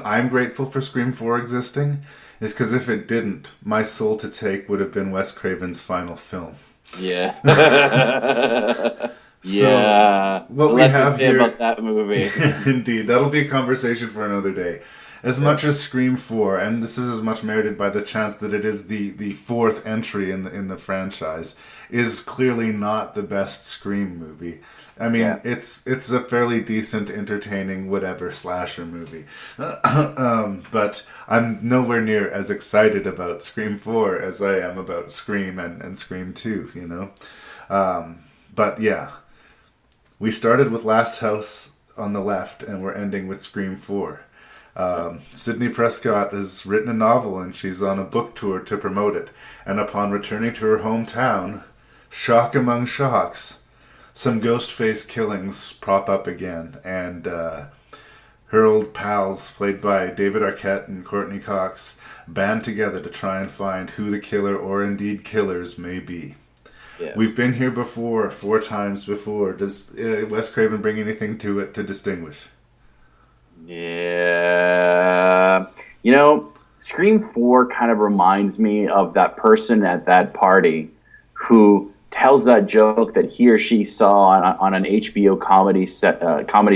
I'm grateful for Scream 4 existing is because if it didn't, my soul to take would have been Wes Craven's final film. Yeah. What we have here about that movie. Indeed, that'll be a conversation for another day. As much as Scream 4, and this is as much merited by the chance that it is the 4th entry in the franchise, is clearly not the best Scream movie. I mean, it's a fairly decent, entertaining, whatever slasher movie. But I'm nowhere near as excited about Scream 4 as I am about Scream and Scream 2, you know? But yeah, we started with Last House on the left, and we're ending with Scream 4. Sydney Prescott has written a novel, and she's on a book tour to promote it. And upon returning to her hometown, shock among shocks, some ghost-face killings prop up again, and her old pals, played by David Arquette and Courtney Cox, band together to try and find who the killer, or indeed killers, may be. Yeah. We've been here before, 4 times before. Does Wes Craven bring anything to it to distinguish? Yeah. You know, Scream 4 kind of reminds me of that person at that party who tells that joke that he or she saw on an HBO comedy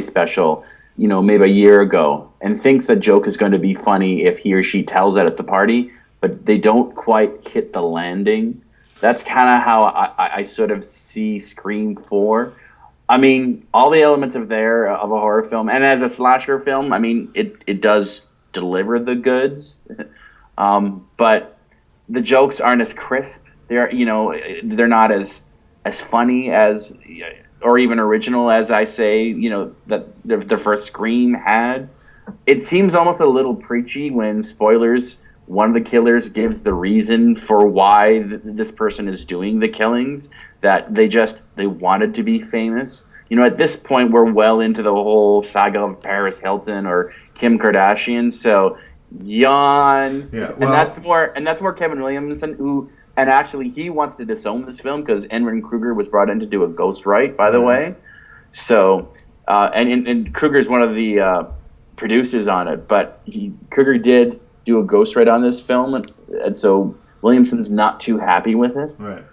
special, you know, maybe a year ago, and thinks that joke is going to be funny if he or she tells it at the party, but they don't quite hit the landing. That's kind of how I sort of see Scream 4. I mean, all the elements of a horror film, and as a slasher film, I mean, it does deliver the goods, but the jokes aren't as crisp. They're not as funny as, or even original as I say, you know, that the first Scream had. It seems almost a little preachy when, spoilers, one of the killers gives the reason for why this person is doing the killings, that they wanted to be famous. You know, at this point, we're well into the whole saga of Paris Hilton or Kim Kardashian, so yawn. Yeah, And that's more Kevin Williamson, who, and actually he wants to disown this film because Edwin Kruger was brought in to do a ghostwrite, by the way. So, and Kruger's one of the producers on it, but Kruger did do a ghostwrite on this film, and so Williamson's not too happy with it. Right.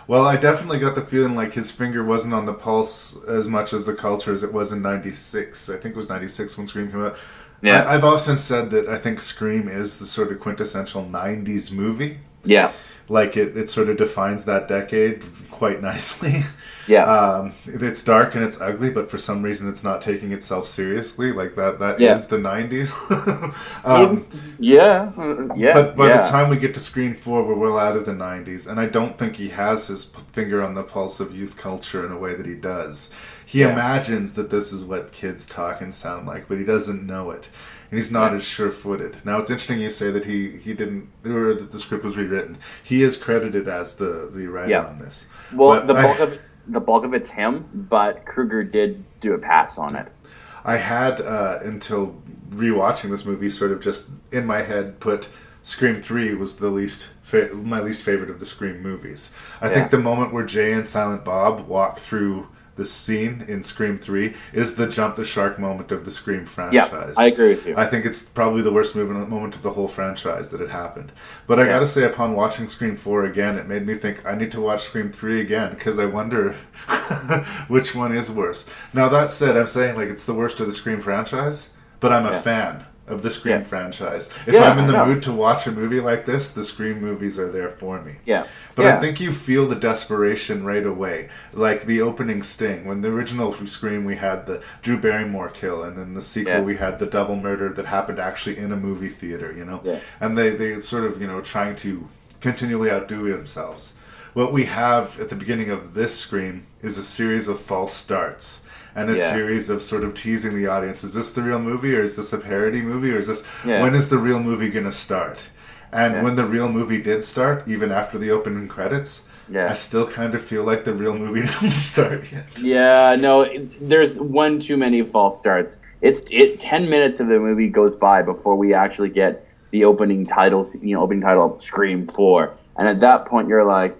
Well, I definitely got the feeling like his finger wasn't on the pulse as much of the culture as it was in 96. I think it was 96 when Scream came out. Yeah. I've often said that I think Scream is the sort of quintessential 90s movie. Yeah. Like, it sort of defines that decade quite nicely. Yeah. It's dark and it's ugly, but for some reason it's not taking itself seriously. Like, that is the 90s. Yeah. But by the time we get to Scream 4, we're well out of the 90s. And I don't think he has his finger on the pulse of youth culture in a way that he does. He imagines that this is what kids talk and sound like, but he doesn't know it. And he's not as sure-footed. Now, it's interesting you say that he didn't, or that the script was rewritten. He is credited as the writer on this. Well, the bulk of it's him, but Kruger did do a pass on it. I had, until rewatching this movie, sort of just in my head put Scream 3 was the my least favorite of the Scream movies. I think the moment where Jay and Silent Bob walk through the scene in Scream 3 is the jump the shark moment of the Scream franchise. Yeah, I agree with you. I think it's probably the worst moment of the whole franchise that had happened. But I gotta say, upon watching Scream 4 again, it made me think I need to watch Scream 3 again, because I wonder which one is worse. Now, that said, I'm saying like it's the worst of the Scream franchise, but I'm a fan of the Scream franchise. If I'm in the mood to watch a movie like this, the Scream movies are there for me. Yeah. But I think you feel the desperation right away. Like the opening sting. When the original Scream, we had the Drew Barrymore kill, and then the sequel we had the double murder that happened actually in a movie theater, you know? Yeah. And they sort of, trying to continually outdo themselves. What we have at the beginning of this Scream is a series of false starts. And a series of sort of teasing the audience. Is this the real movie, or is this a parody movie, or is this... When is the real movie going to start? And when the real movie did start, even after the opening credits, I still kind of feel like the real movie didn't start yet. Yeah, no, there's one too many false starts. 10 minutes of the movie goes by before we actually get the opening title Scream 4. And at that point, you're like...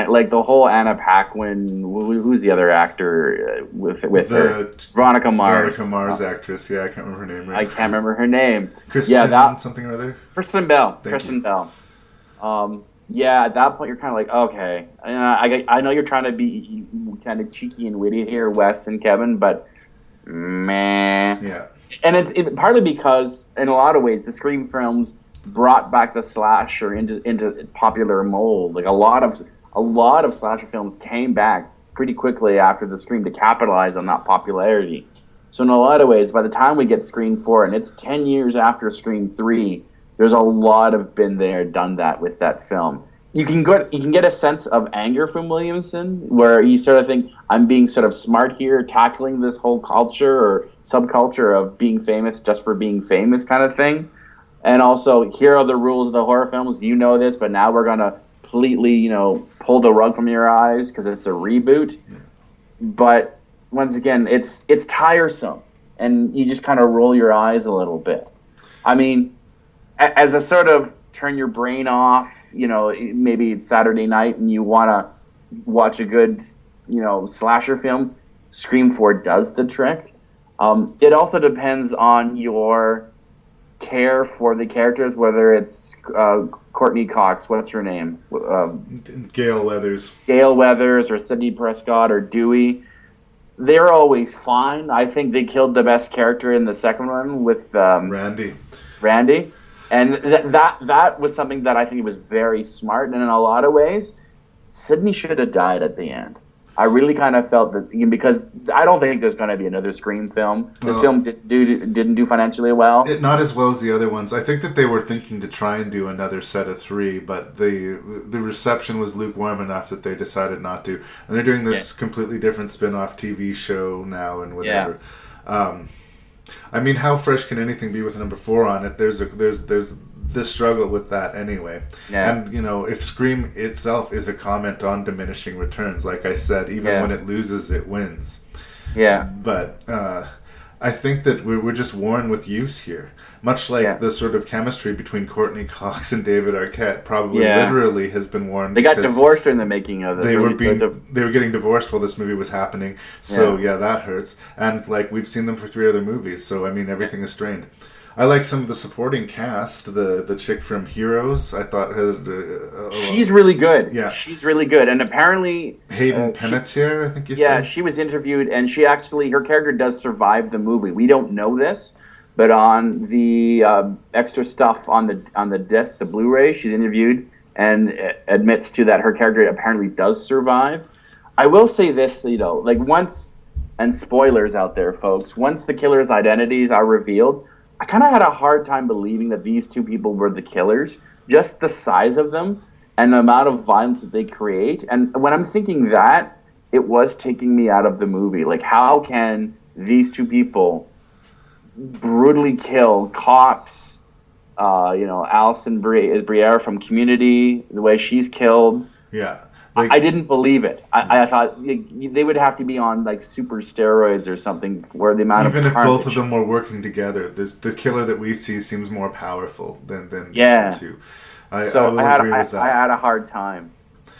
like the whole Anna Paquin, who's the other actor with her? Veronica Mars. Veronica Mars actress, I can't remember her name. Right? I can't remember her name. Kristen something or other? Kristen Bell. Kristen Bell. At that point you're kind of like, okay, I know you're trying to be kind of cheeky and witty here, Wes and Kevin, but meh. Yeah. And it's partly because, in a lot of ways, the Scream films brought back the slasher into popular mold. Like a lot of slasher films came back pretty quickly after the Scream to capitalize on that popularity. So in a lot of ways, by the time we get Scream 4, and it's 10 years after Scream 3, there's a lot of been there, done that with that film. You can get a sense of anger from Williamson, where you sort of think, I'm being sort of smart here, tackling this whole culture or subculture of being famous just for being famous kind of thing. And also, here are the rules of the horror films. You know this, but now we're going to completely, pull the rug from your eyes because it's a reboot. But once again, it's tiresome. And you just kind of roll your eyes a little bit. I mean, as a sort of turn your brain off, maybe it's Saturday night and you want to watch a good, slasher film, Scream 4 does the trick. It also depends on your care for the characters, whether it's Courtney Cox, what's her name? Gail Weathers. Gail Weathers or Sidney Prescott or Dewey. They're always fine. I think they killed the best character in the second one with Randy. And that was something that I think was very smart. And in a lot of ways, Sidney should have died at the end. I really kind of felt that, because I don't think there's going to be another Scream film. This film didn't do financially well. Not as well as the other ones. I think that they were thinking to try and do another set of 3, but the reception was lukewarm enough that they decided not to. And they're doing this completely different spin-off TV show now and whatever. I mean, how fresh can anything be with number 4 on it? There's this struggle with that anyway. And if Scream itself is a comment on diminishing returns, like I said, even when it loses, it wins. But I think that we're just worn with use here. Much like the sort of chemistry between Courtney Cox and David Arquette probably literally has been worn. They got divorced in the making of it. They were getting divorced while this movie was happening. So that hurts. And like we've seen them for 3 other movies. So I mean everything is strained. I like some of the supporting cast. The chick from Heroes, I thought had... she's really good. Yeah. She's really good. And apparently... Hayden Panettiere, I think you said? Yeah, she was interviewed, and she actually... Her character does survive the movie. We don't know this, but on the extra stuff on the disc, the Blu-ray, she's interviewed and admits to that her character apparently does survive. I will say this, like once... And spoilers out there, folks. Once the killer's identities are revealed... I kind of had a hard time believing that these 2 people were the killers. Just the size of them and the amount of violence that they create. And when I'm thinking that, it was taking me out of the movie. Like, how can these 2 people brutally kill cops? Alison Briere from Community, the way she's killed. Yeah. I didn't believe it. I thought they would have to be on like super steroids or something where the amount even of if both of them were working together, the killer that we see seems more powerful than the 2. I will agree with that. I had a hard time.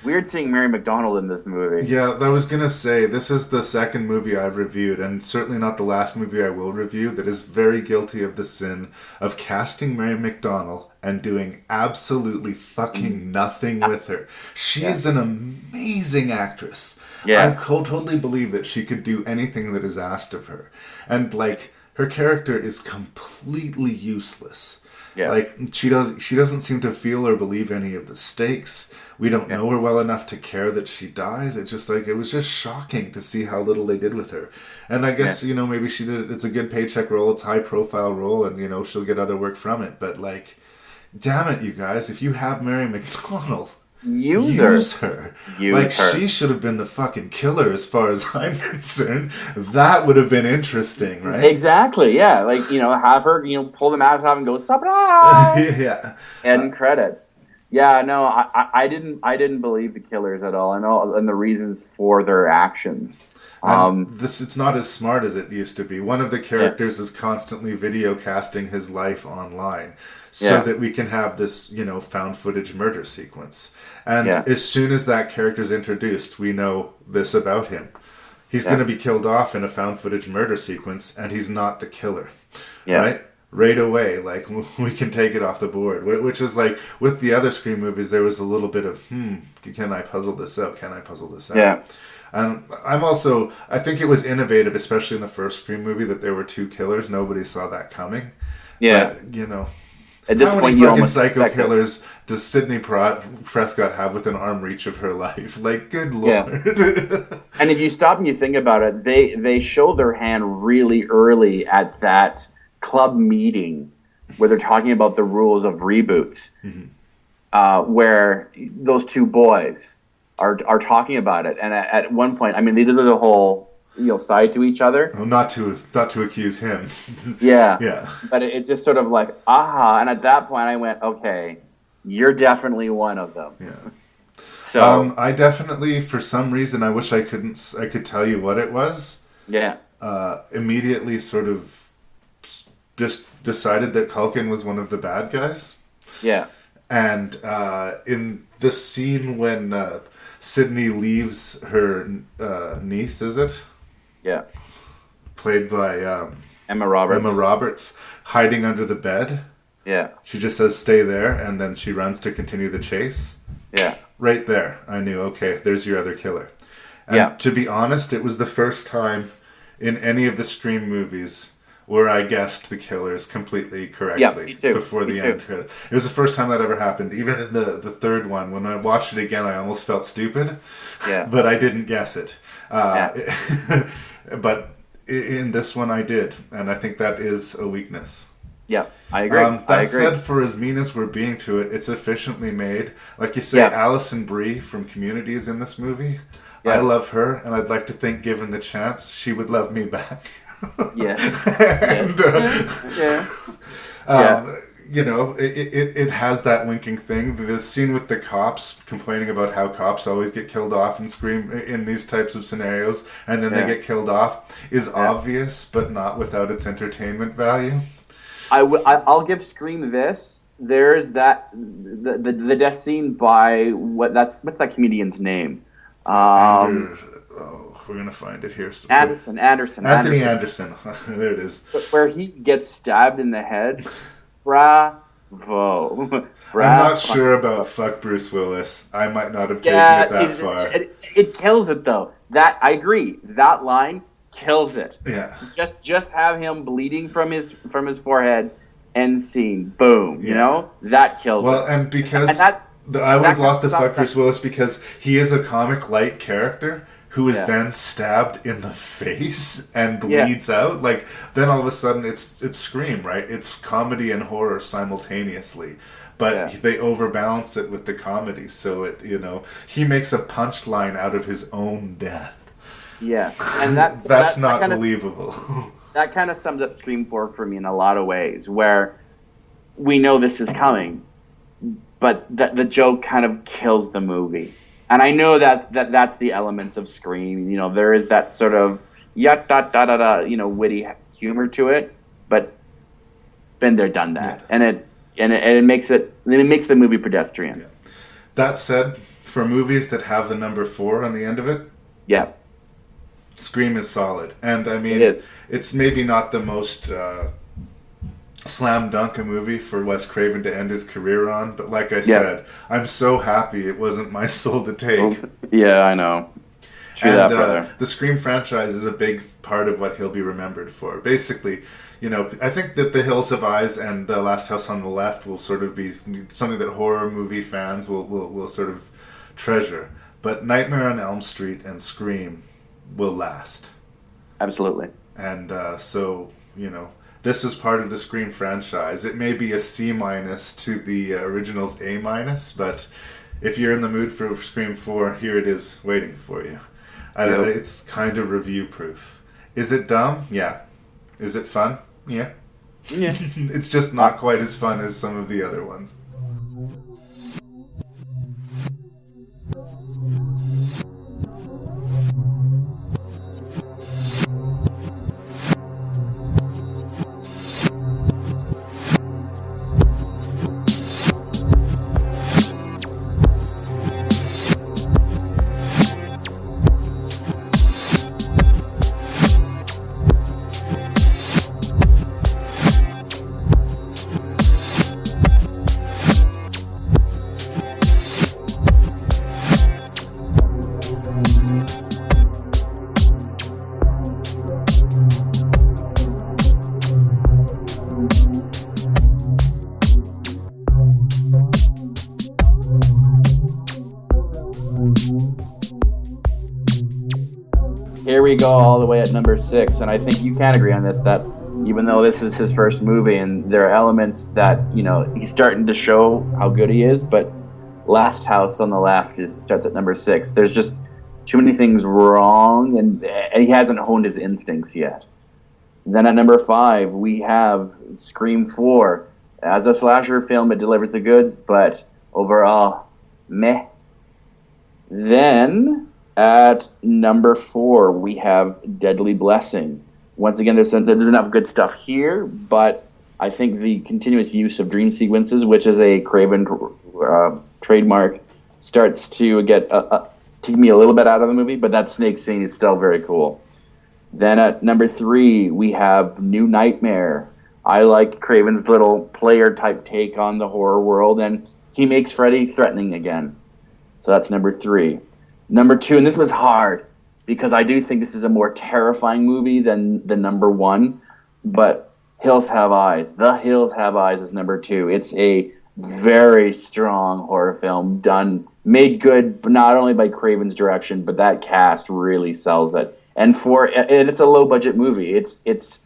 Weird seeing Mary McDonnell in this movie. Yeah, I was going to say, this is the second movie I've reviewed, and certainly not the last movie I will review, that is very guilty of the sin of casting Mary McDonnell and doing absolutely fucking nothing with her. She is an amazing actress. Yeah. I totally believe that she could do anything that is asked of her. And, like, her character is completely useless. Yeah. Like, she doesn't seem to feel or believe any of the stakes. We don't know her well enough to care that she dies. It's just like, it was just shocking to see how little they did with her. And I guess, maybe she did, it's a good paycheck role, it's a high profile role, and, she'll get other work from it. But like, damn it, you guys, if you have Mary McDonnell, use her. She should have been the fucking killer as far as I'm concerned. That would have been interesting, right? Exactly, yeah. Like, have her, pull the mask off and go, surprise! Yeah. End credits. Yeah, no, I didn't believe the killers at all, and the reasons for their actions. It's not as smart as it used to be. One of the characters is constantly video casting his life online so that we can have this, found footage murder sequence. And as soon as that character is introduced, we know this about him. He's going to be killed off in a found footage murder sequence, and he's not the killer, right? Right away, like, we can take it off the board. Which is like, with the other Scream movies, there was a little bit of, can I puzzle this out? Can I puzzle this out? Yeah. And I think it was innovative, especially in the first Scream movie, that there were 2 killers. Nobody saw that coming. Yeah. But, at this how point, many fucking psycho killers does Sidney Prescott have within arm reach of her life? Like, good lord. Yeah. And if you stop and you think about it, they show their hand really early at that club meeting where they're talking about the rules of reboots, where those 2 boys are talking about it, and at one point, I mean, they did the whole side to each other. Well, not to accuse him. Yeah. But it's just sort of like, aha, and at that point, I went, okay, you're definitely one of them. Yeah. So I definitely, for some reason, I wish I could tell you what it was. Yeah. Immediately, sort of. Just decided that Culkin was one of the bad guys. Yeah. And in the scene when Sydney leaves her niece, is it? Yeah. Played by Emma Roberts, hiding under the bed. Yeah. She just says, stay there, and then she runs to continue the chase. Yeah. Right there, I knew, okay, there's your other killer. And to be honest, it was the first time in any of the Scream movies where I guessed the killers completely correctly before the end credit. It was the first time that ever happened. Even in the third one, when I watched it again, I almost felt stupid. Yeah. But I didn't guess it. But in this one, I did. And I think that is a weakness. Yeah, I agree. That said, for as mean as we're being to it, it's efficiently made. Like you say, Alison Brie from Community is in this movie. I love her, and I'd like to think, given the chance, she would love me back. it has that winking thing. The scene with the cops complaining about how cops always get killed off in Scream in these types of scenarios, and then they get killed off, is obvious, but not without its entertainment value. I'll give Scream this. There's the death scene by what's that comedian's name? We're gonna find it here. Anthony Anderson. There it is. Where he gets stabbed in the head. Bravo. I'm not sure about fuck Bruce Willis. I might not have taken it that far. It kills it though. That I agree. That line kills it. Yeah. Just have him bleeding from his forehead. End scene. Boom. You know that kills it. Well, and because I would have lost the fuck Bruce Willis because he is a comic light character who is then stabbed in the face and bleeds out. Like, then all of a sudden it's Scream, right? It's comedy and horror simultaneously. But they overbalance it with the comedy, so he makes a punchline out of his own death. Yeah, and that's not believable. That kind of sums up Scream 4 for me in a lot of ways, where we know this is coming, but the joke kind of kills the movie. And I know that's the elements of Scream. There is that sort of witty humor to it, but been there, done that, and it makes the movie pedestrian. Yeah. That said, for movies that have the number 4 on the end of it, Scream is solid, and I mean, it's maybe not the most slam dunk a movie for Wes Craven to end his career on, but like I said, I'm so happy it wasn't my soul to take. Yeah, I know. True that, brother. The Scream franchise is a big part of what he'll be remembered for. Basically, I think that The Hills Have Eyes and The Last House on the Left will sort of be something that horror movie fans will sort of treasure. But Nightmare on Elm Street and Scream will last. Absolutely. And so, this is part of the Scream franchise. It may be a C- to the original's A-, but if you're in the mood for Scream 4, here it is waiting for you. It's kind of review proof. Is it dumb? Yeah. Is it fun? Yeah. Yeah. It's just not quite as fun as some of the other ones. Here we go, all the way at number 6, and I think you can agree on this, that even though this is his first movie and there are elements that, he's starting to show how good he is, but Last House on the Left starts at number 6. There's just too many things wrong, and he hasn't honed his instincts yet. Then at number 5, we have Scream 4. As a slasher film, it delivers the goods, but overall, meh. Then at number 4, we have Deadly Blessing. Once again, there's enough good stuff here, but I think the continuous use of dream sequences, which is a Craven trademark, starts to take me a little bit out of the movie, but that snake scene is still very cool. Then at number 3, we have New Nightmare. I like Craven's little player-type take on the horror world, and he makes Freddy threatening again. So that's number 3. Number 2, and this was hard, because I do think this is a more terrifying movie than the number 1, but Hills Have Eyes. The Hills Have Eyes is number 2. It's a very strong horror film, made good, but not only by Craven's direction, but that cast really sells it. And it's a low-budget movie. It's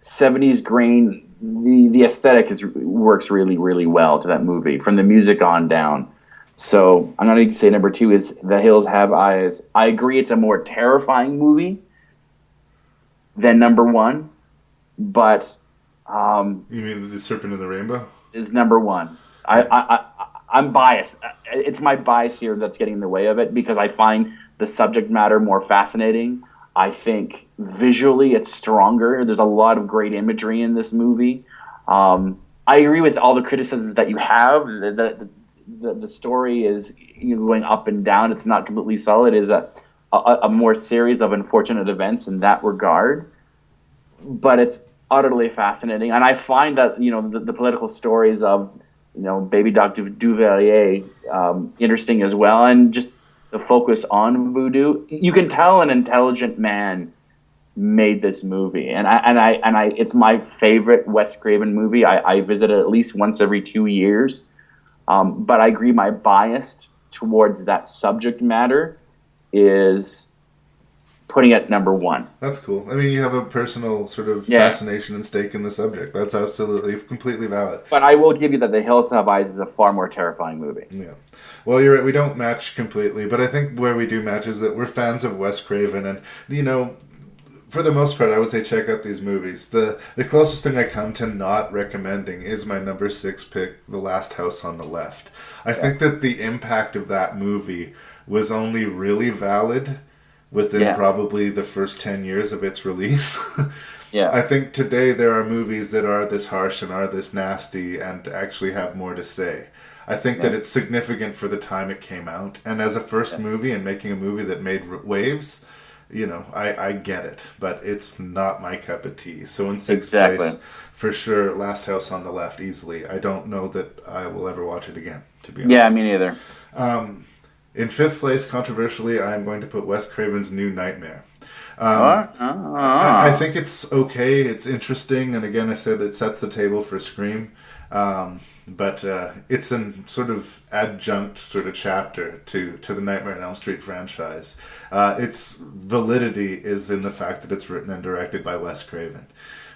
70s grain. The aesthetic works really, really well to that movie, from the music on down. So I'm going to say number 2 is The Hills Have Eyes. I agree it's a more terrifying movie than number 1, but... you mean The Serpent and the Rainbow? is number one. I'm biased. It's my bias here that's getting in the way of it because I find the subject matter more fascinating. I think visually it's stronger. There's a lot of great imagery in this movie. I agree with all the criticisms that you have. The story is going up and down. It's not completely solid. It is a more series of unfortunate events in that regard. But it's utterly fascinating. And I find that, the political stories of, Baby Doctor Duvalier interesting as well. And just the focus on voodoo. You can tell an intelligent man made this movie. And it's my favorite Wes Craven movie. I visit it at least once every 2 years. But I agree my bias towards that subject matter is putting it number one. That's cool. I mean, you have a personal sort of fascination and stake in the subject. That's absolutely, completely valid. But I will give you that The Hills Have Eyes is a far more terrifying movie. Yeah. Well, you're right. We don't match completely, but I think where we do match is that we're fans of Wes Craven, and, for the most part, I would say check out these movies. The closest thing I come to not recommending is my number 6 pick, The Last House on the Left. I think that the impact of that movie was only really valid within probably the first 10 years of its release. I think today there are movies that are this harsh and are this nasty and actually have more to say. I think that it's significant for the time it came out. And as a first movie and making a movie that made waves, I get it. But it's not my cup of tea. So in sixth place, for sure, Last House on the Left, easily. I don't know that I will ever watch it again, to be honest. Yeah, me neither. In fifth place, controversially, I am going to put Wes Craven's New Nightmare. I think it's okay. It's interesting. And again, I said it sets the table for Scream. But it's a sort of adjunct sort of chapter to the Nightmare on Elm Street franchise. Its validity is in the fact that it's written and directed by Wes Craven.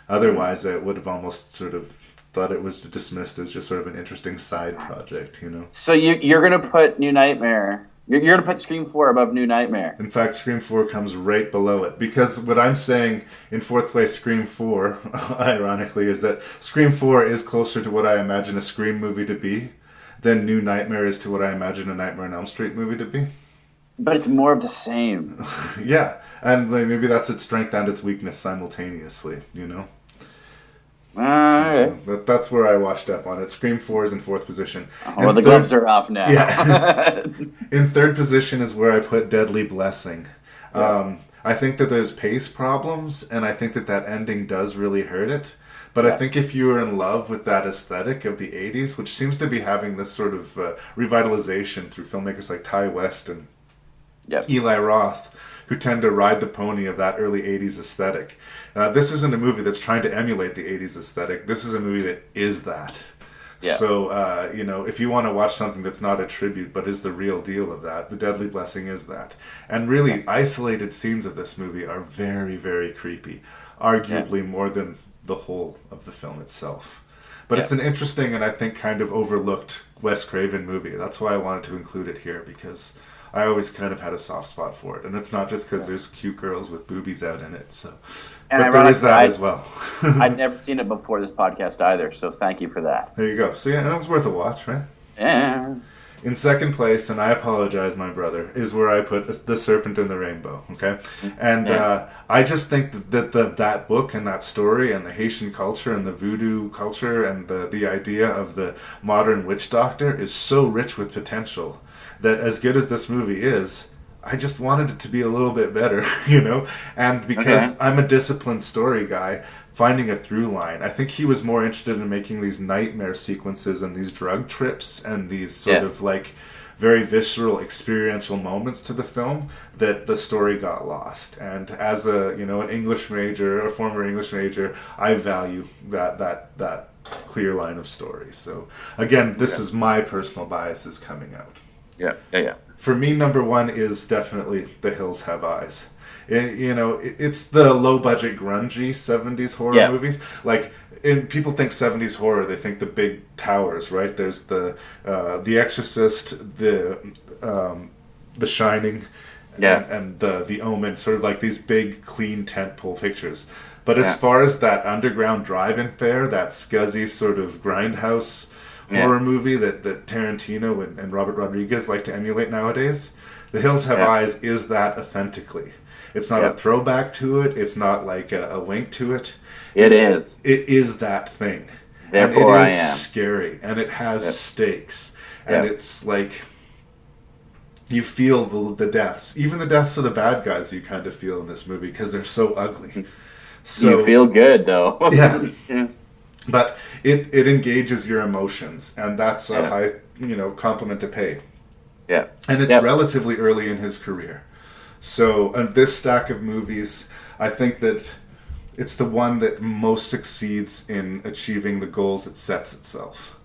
Otherwise, I would have almost sort of thought it was dismissed as just sort of an interesting side project, So you're going to put New Nightmare... You're going to put Scream 4 above New Nightmare. In fact, Scream 4 comes right below it. Because what I'm saying in fourth place, Scream 4, ironically, is that Scream 4 is closer to what I imagine a Scream movie to be than New Nightmare is to what I imagine a Nightmare on Elm Street movie to be. But it's more of the same. Yeah, and maybe that's its strength and its weakness simultaneously, That's where I washed up on it. Scream 4 is in fourth position. Well, the gloves are off now. Yeah. In third position is where I put Deadly Blessing. Yeah. I think that there's pace problems, and I think that ending does really hurt it. But I think if you were in love with that aesthetic of the 80s, which seems to be having this sort of revitalization through filmmakers like Ty West and Eli Roth, who tend to ride the pony of that early 80s aesthetic. This isn't a movie that's trying to emulate the 80s aesthetic. This is a movie that is that. Yeah. So, if you want to watch something that's not a tribute but is the real deal of that, The Deadly Blessing is that. And really, isolated scenes of this movie are very, very creepy. Arguably more than the whole of the film itself. But it's an interesting and I think kind of overlooked Wes Craven movie. That's why I wanted to include it here, because I always kind of had a soft spot for it. And it's not just because there's cute girls with boobies out in it. So, but there is that as well. I'd never seen it before this podcast either, so thank you for that. There you go. So yeah, that was worth a watch, right? Yeah. In second place, and I apologize, my brother, is where I put The Serpent and the Rainbow, okay? And I just think that that book and that story and the Haitian culture and the voodoo culture and the idea of the modern witch doctor is so rich with potential that as good as this movie is, I just wanted it to be a little bit better, And because I'm a disciplined story guy, finding a through line, I think he was more interested in making these nightmare sequences and these drug trips and these sort of like very visceral experiential moments to the film that the story got lost. And as a an English major, a former English major, I value that clear line of story. So again, this is my personal biases coming out. Yeah. For me, number one is definitely The Hills Have Eyes. It's the low-budget, grungy 70s horror movies. Like, people think 70s horror, they think the big towers, right? There's the Exorcist, the Shining, and the Omen, sort of like these big, clean tentpole pictures. But as far as that underground drive-in fare, that scuzzy sort of grindhouse horror movie that Tarantino and Robert Rodriguez like to emulate nowadays. The Hills Have Eyes is that authentically. It's not a throwback to it. It's not like a wink to it. It is. It is that thing. Therefore, and it is I am. scary, and it has stakes, and it's like you feel the deaths, even the deaths of the bad guys. You kind of feel in this movie because they're so ugly. So you feel good though. yeah. But it engages your emotions, and that's a high compliment to pay. Yeah, and it's relatively early in his career. So this stack of movies, I think that it's the one that most succeeds in achieving the goals it sets itself.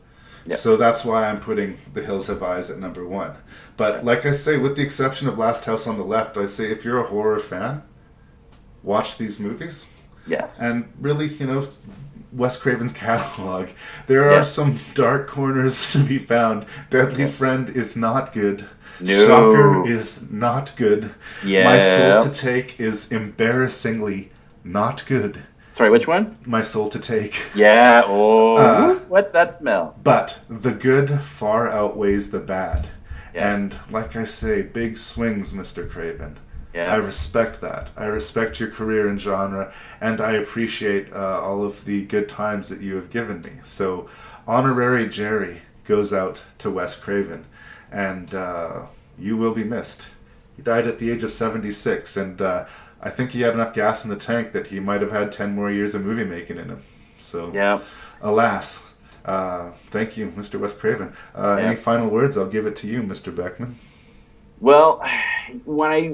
Yep. So that's why I'm putting The Hills Have Eyes at number 1. But like I say, with the exception of Last House on the Left, I say if you're a horror fan, watch these movies. Yes. And really, Wes Craven's catalog. There are some dark corners to be found. Deadly Friend is not good. No. Shocker is not good. Yeah. My Soul to Take is embarrassingly not good. Sorry, which one? My Soul to Take. Yeah. Oh, what's that smell? But the good far outweighs the bad. Yeah. And like I say, big swings, Mr. Craven. Yeah. I respect that. I respect your career in genre, and I appreciate all of the good times that you have given me. So, honorary Jerry goes out to Wes Craven, and you will be missed. He died at the age of 76, and I think he had enough gas in the tank that he might have had 10 more years of movie making in him. So, alas. Thank you, Mr. Wes Craven. Any final words? I'll give it to you, Mr. Beckman. Well, when I,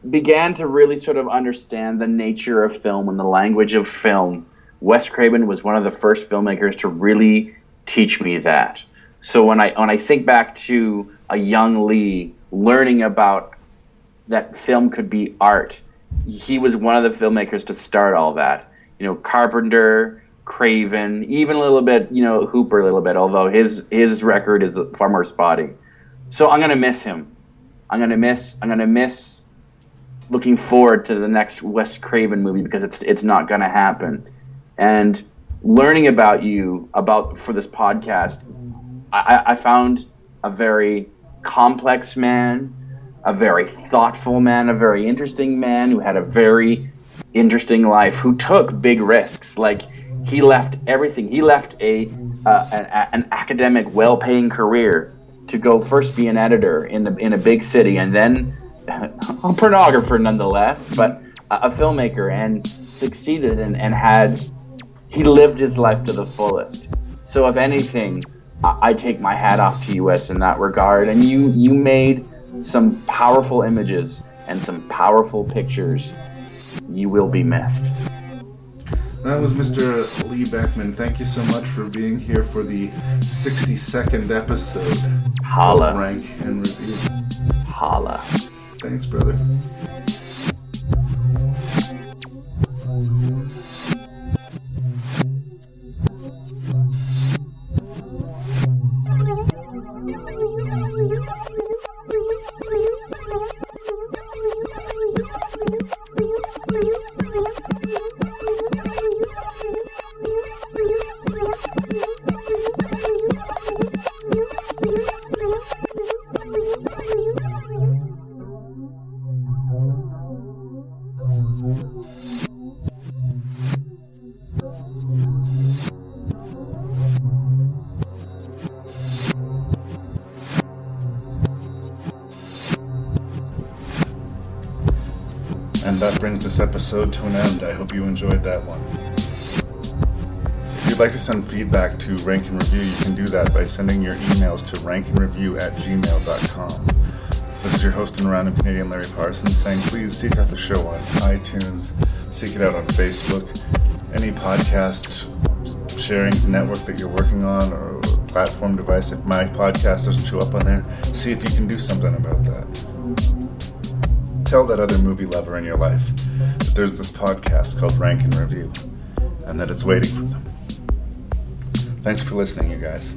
began to really sort of understand the nature of film and the language of film, Wes Craven was one of the first filmmakers to really teach me that. So when I think back to a young Lee learning about that film could be art, he was one of the filmmakers to start all that. Carpenter, Craven, even a little bit, Hooper a little bit, although his record is far more spotty. So I'm going to miss him. I'm gonna miss looking forward to the next Wes Craven movie because it's not gonna happen. And learning about you for this podcast, I found a very complex man, a very thoughtful man, a very interesting man who had a very interesting life, who took big risks. Like he left everything. He left an academic, well-paying career to go first be an editor in a big city, and then a pornographer nonetheless, but a filmmaker, and succeeded and he lived his life to the fullest. So if anything, I take my hat off to you, Wes, in that regard, and you made some powerful images and some powerful pictures. You will be missed. That was Mr. Lee Beckman. Thank you so much for being here for the 62nd episode Holla. of Rank and Review. Holla. Thanks, brother. And that brings this episode to an end. I hope you enjoyed that one. If you'd like to send feedback to Rank and Review, you can do that by sending your emails to rankandreview@gmail.com. This is your host and random Canadian, Larry Parsons, saying please seek out the show on iTunes, seek it out on Facebook, any podcast sharing network that you're working on, or platform device. If my podcast doesn't show up on there, see if you can do something about that. Tell that other movie lover in your life that there's this podcast called Rank and Review, and that it's waiting for them. Thanks for listening, you guys.